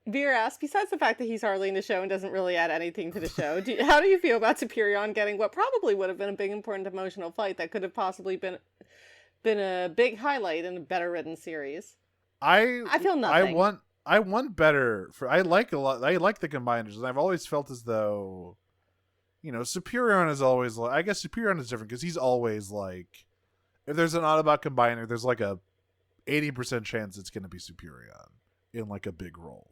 Veer asks, besides the fact that he's hardly in the show and doesn't really add anything to the show, how do you feel about Superion getting what probably would have been a big, important, emotional fight that could have possibly been a big highlight in a better written series? I feel nothing. I want better. I like the Combiners, and I've always felt as though, Superion is always like. I guess Superion is different because he's always like, if there's an Autobot Combiner, there's like a 80% chance it's going to be Superion in like a big role.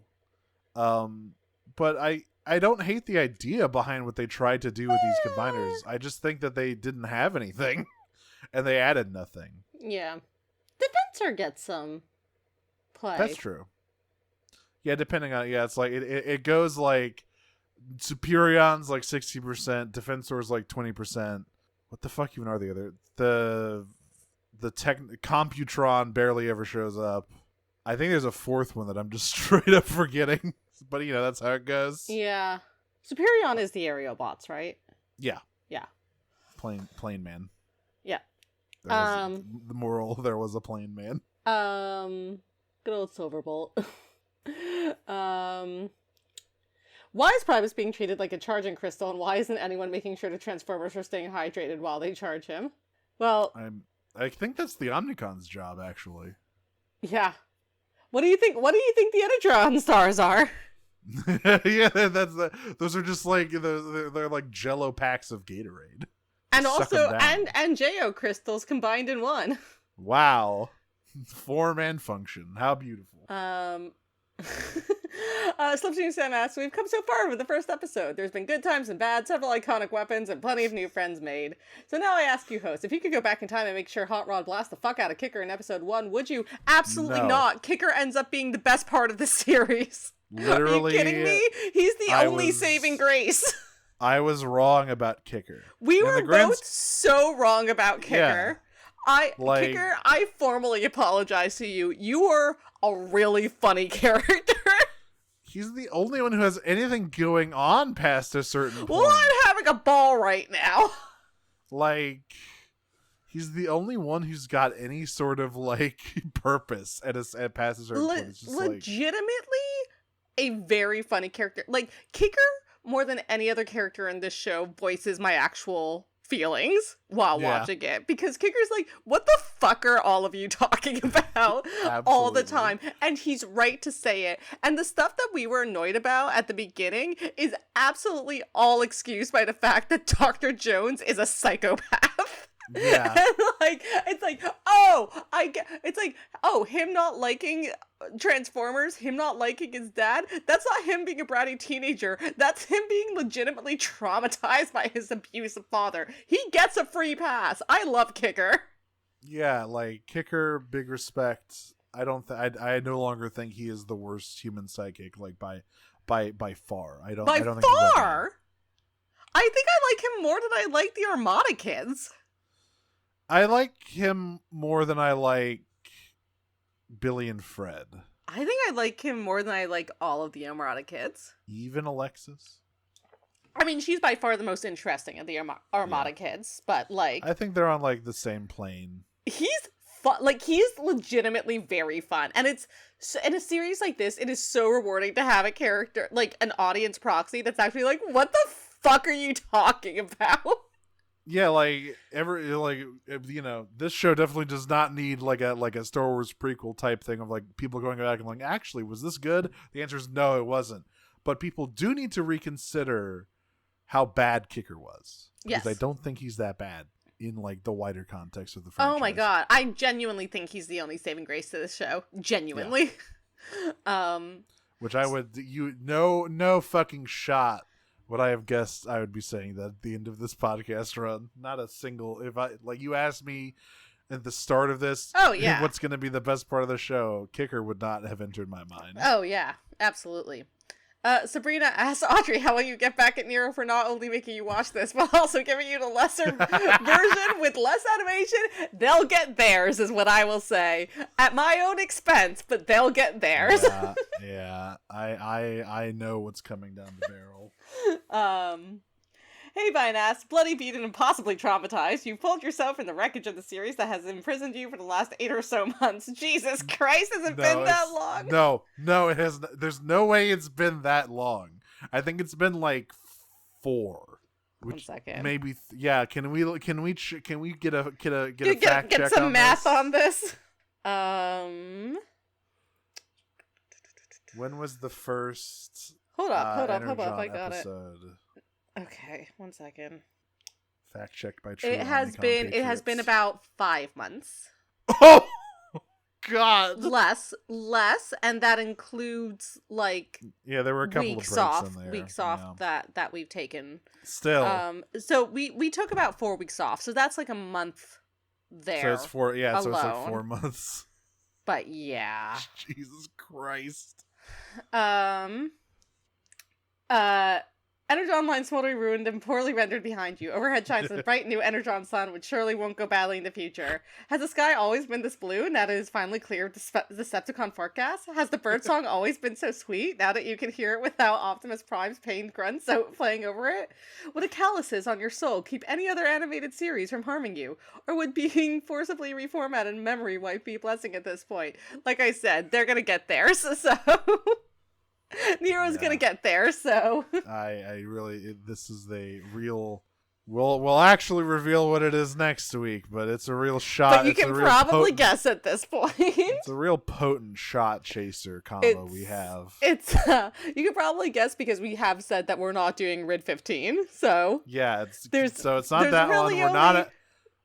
But I don't hate the idea behind what they tried to do with these Combiners. I just think that they didn't have anything, and they added nothing. Yeah, Defensor gets some play. That's true. Yeah, depending on it's like it goes like Superion's like 60%, Defensor's like 20%. What the fuck even are the other the Computron barely ever shows up. I think there's a fourth one that I'm just straight up forgetting. But that's how it goes. Yeah. Superion is the aerial bots, right? Yeah. Yeah. Plain man. Yeah. The moral, there was a plain man. Good old Silverbolt. Why is Primus being treated like a charging crystal, and why isn't anyone making sure the Transformers are staying hydrated while they charge him? Well, I think that's the Omnicon's job, actually. Yeah. What do you think? What do you think the Energon stars are? Yeah, those are just like they're like Jello packs of Gatorade. And also and Jo crystals combined in one. Wow. Form and function. How beautiful. Slipstream Sam asks, we've come so far with the first episode. There's been good times and bad, several iconic weapons, and plenty of new friends made. So now I ask you, host, if you could go back in time and make sure Hot Rod blasts the fuck out of Kicker in episode 1, would you? Absolutely not. Kicker ends up being the best part of the series. Literally. Are you kidding me? He's the only saving grace. I was wrong about Kicker. We were both so wrong about Kicker. Yeah. Kicker, I formally apologize to you. You are a really funny character. He's the only one who has anything going on past a certain point. Well, I'm having a ball right now. Like, he's the only one who's got any sort of, like, purpose at past a certain point. It's just legitimately a very funny character. Like, Kicker, more than any other character in this show, voices my actual feelings while watching it, because Kicker's like, what the fuck are all of you talking about all the time? And he's right to say it. And the stuff that we were annoyed about at the beginning is absolutely all excused by the fact that Dr. Jones is a psychopath. Yeah. And him not liking Transformers, him not liking his dad, that's not him being a bratty teenager. That's him being legitimately traumatized by his abusive father. He gets a free pass. I love Kicker. Yeah, like, Kicker, big respect. I no longer think he is the worst human psychic, like, by far. I don't think far? I think I like him more than I like the Armada kids. I like him more than I like Billy and Fred. I think I like him more than I like all of the Armada kids. Even Alexis? I mean, she's by far the most interesting of the Armada kids, but, like... I think they're on, like, the same plane. He's fun. Like, he is legitimately very fun. And it's... in a series like this, it is so rewarding to have a character, like, an audience proxy that's actually like, what the fuck are you talking about? Yeah, this show definitely does not need like a Star Wars prequel type thing of like people going back and like, actually, was this good? The answer is no, it wasn't. But people do need to reconsider how bad Kicker was. Yes. Because I don't think he's that bad in like the wider context of the franchise. Oh my god, I genuinely think he's the only saving grace to this show. Genuinely. Yeah. Which I would no fucking shot would I have guessed I would be saying that at the end of this podcast run. Not a single, if I, like, you asked me at the start of this, what's going to be the best part of the show, Kicker would not have entered my mind. Oh yeah, absolutely. Sabrina asks Audrey, how will you get back at Nero for not only making you watch this, but also giving you the lesser version with less animation? They'll get theirs, is what I will say. At my own expense, but they'll get theirs. Yeah. I know what's coming down the barrel. Hey, Vine-ass, bloody, beaten, and possibly traumatized, you've pulled yourself from the wreckage of the series that has imprisoned you for the last 8 or so months. Jesus Christ, has it been that long? No, it has. There's no way it's been that long. I think it's been like 4. One second. Maybe yeah. Can we get a fact check get some on math this? on this? When was the first? Hold up. Energon I got episode? Okay, 1 second. Fact checked by True. It has been about 5 months. Oh God. Less, and that includes like yeah, there were a couple weeks of breaks in there. Weeks off that we've taken. Still. So we took about 4 weeks off. So that's like a month there. So it's 4. Yeah, so it's like alone. 4 months. But yeah. Jesus Christ. Energon line smoldering, ruined, and poorly rendered behind you. Overhead shines a bright new Energon sun, which surely won't go badly in the future. Has the sky always been this blue, now that it is finally clear of the Decepticon forecast? Has the bird song always been so sweet, now that you can hear it without Optimus Prime's pained grunts playing over it? Would a calluses on your soul keep any other animated series from harming you? Or would being forcibly reformatted in memory might be a blessing at this point? Like I said, they're gonna get there, so... Nero's gonna get there, so I really this is the real. We'll actually reveal what it is next week, but it's a real shot. But you can probably guess at this point. It's a real potent shot chaser combo we have. It's you can probably guess because we have said that we're not doing Rid 15. So yeah, it's not that really one.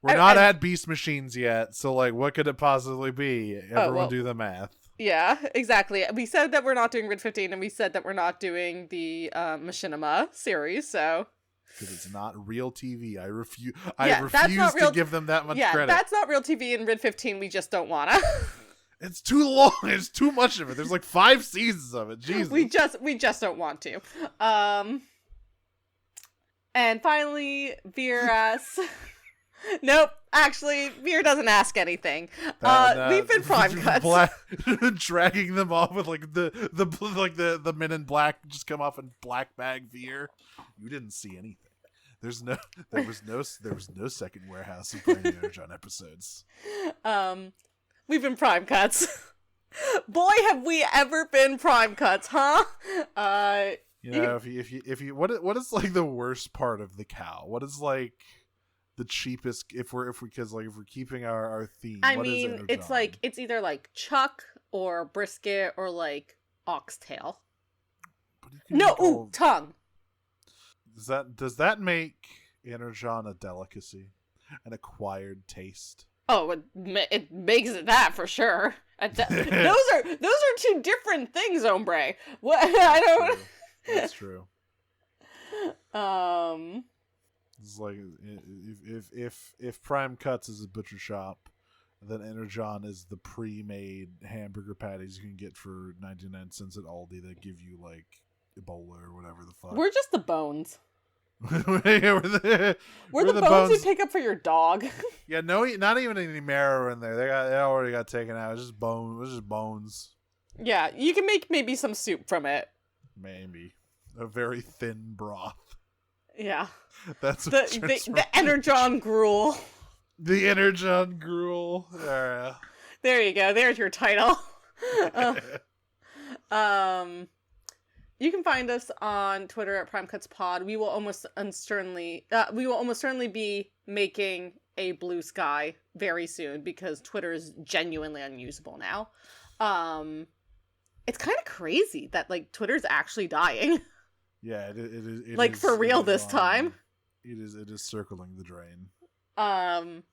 We're not at Beast Machines yet. So like, what could it possibly be? Everyone do the math. Yeah, exactly. We said that we're not doing Rid 15, and we said that we're not doing the Machinima series, so... Because it's not real TV. I refuse to give them that much Yeah, credit. that's not real TV, and Rid 15 we just don't wanna. It's too long. It's too much of it. There's like 5 seasons of it. Jesus. We just don't want to. And finally, Veer asks... Nope. Actually, Veer doesn't ask anything. We've been prime cuts. Dragging them off with like the men in black just come off and black bag Veer. You didn't see anything. There was no second warehouse of Brand Energon episodes. We've been prime cuts. Boy, have we ever been prime cuts, huh? If you what is like the worst part of the cow? What is like the cheapest if we're keeping our theme? I mean, it's either like chuck or brisket or like oxtail. Tongue. Does that make Energon a delicacy, an acquired taste? Oh, it makes it that for sure. Those are 2 different things, hombre. What I don't. That's true. It's like if Prime Cuts is a butcher shop, then Energon is the pre-made hamburger patties you can get for 99 cents at Aldi that give you like Ebola or whatever the fuck. We're just the bones. we're the bones you pick up for your dog. Yeah, no, not even any marrow in there. They already got taken out. It's just bone. It's just bones. Yeah, you can make maybe some soup from it. Maybe a very thin broth. Yeah. That's the Energon Gruel. The Energon Gruel. There you go. There's your title. You can find us on Twitter at PrimeCutsPod. We will almost certainly be making a Blue Sky very soon because Twitter is genuinely unusable now. It's kind of crazy that like Twitter's actually dying. Yeah, it is. Like for real this time. It is circling the drain. I'm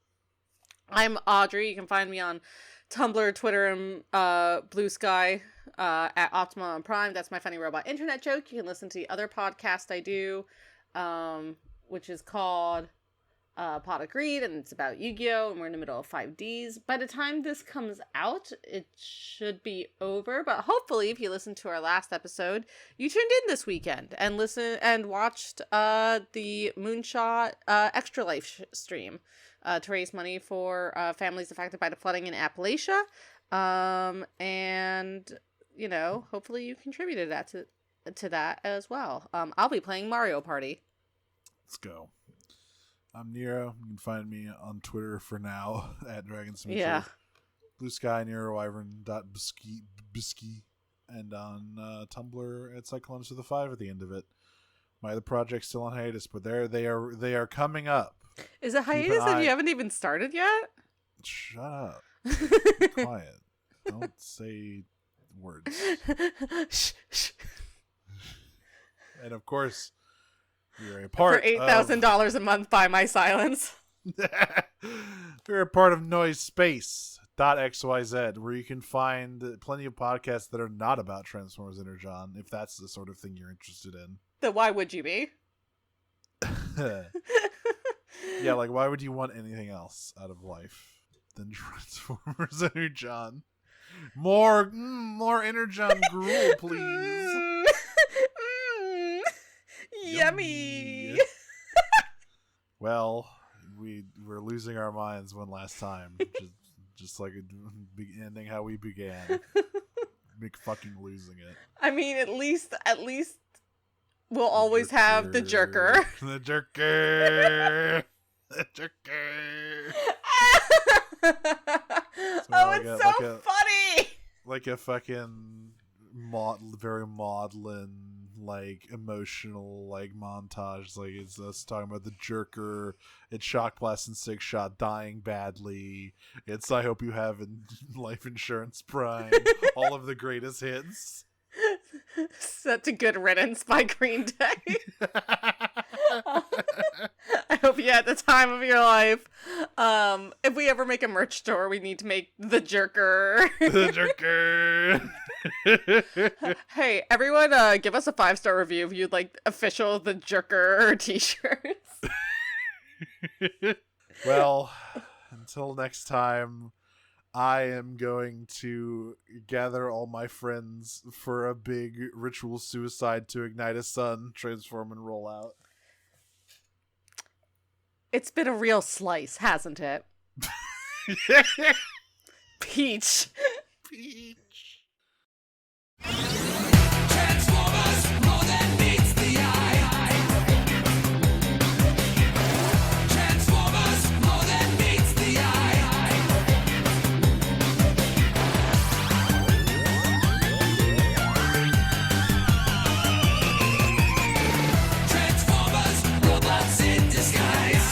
Audrey. You can find me on Tumblr, Twitter, and Blue Sky at Optima on Prime. That's my funny robot internet joke. You can listen to the other podcast I do, which is called Pot of Greed, and it's about Yu-Gi-Oh! And we're in the middle of 5Ds. By the time this comes out, it should be over, but hopefully if you listened to our last episode, you tuned in this weekend and watched the Moonshot Extra Life stream to raise money for families affected by the flooding in Appalachia. And, you know, hopefully you contributed to that as well. I'll be playing Mario Party. Let's go. I'm Nero. You can find me on Twitter for now at DragonsMeacher. Yeah. Blue Sky, NeroWyvern.bisky, and on Tumblr at Cyclones with a 5 at the end of it. My other project's still on hiatus, but they are coming up. Is it hiatus if you haven't even started yet? Shut up. Be quiet. Don't say words. Shh, shh. And of course, you're a part For $8,000 a month, buy my silence. You're a part of NoiseSpace.xyz, where you can find plenty of podcasts that are not about Transformers Energon, if that's the sort of thing you're interested in. Then why would you be? Yeah, like, why would you want anything else out of life than Transformers Energon? More Energon gruel, please. Yummy. Well, we're losing our minds one last time, just like ending how we began. Fucking losing it. I mean, at least we'll always have the jerker. The jerker. The jerker. Oh, it's so funny. Like a fucking very maudlin, like, emotional, like, montage. Like, it's us talking about the jerker. It's Shock Blast and Six Shot dying badly. It's I Hope You Have Life Insurance Prime. All of the greatest hits. Set to Good Riddance by Green Day. I hope you had the time of your life. If we ever make a merch store, we need to make the jerker. The jerker. Hey, everyone, give us a 5-star review if you'd like official The Jerker t-shirts. Well, until next time, I am going to gather all my friends for a big ritual suicide to ignite a sun, transform, and roll out. It's been a real slice, hasn't it? Peach. Transformers, more than meets the eye. Transformers, more than meets the eye. Transformers, robots in disguise.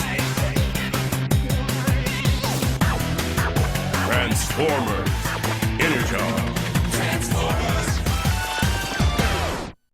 Transformers, Energon.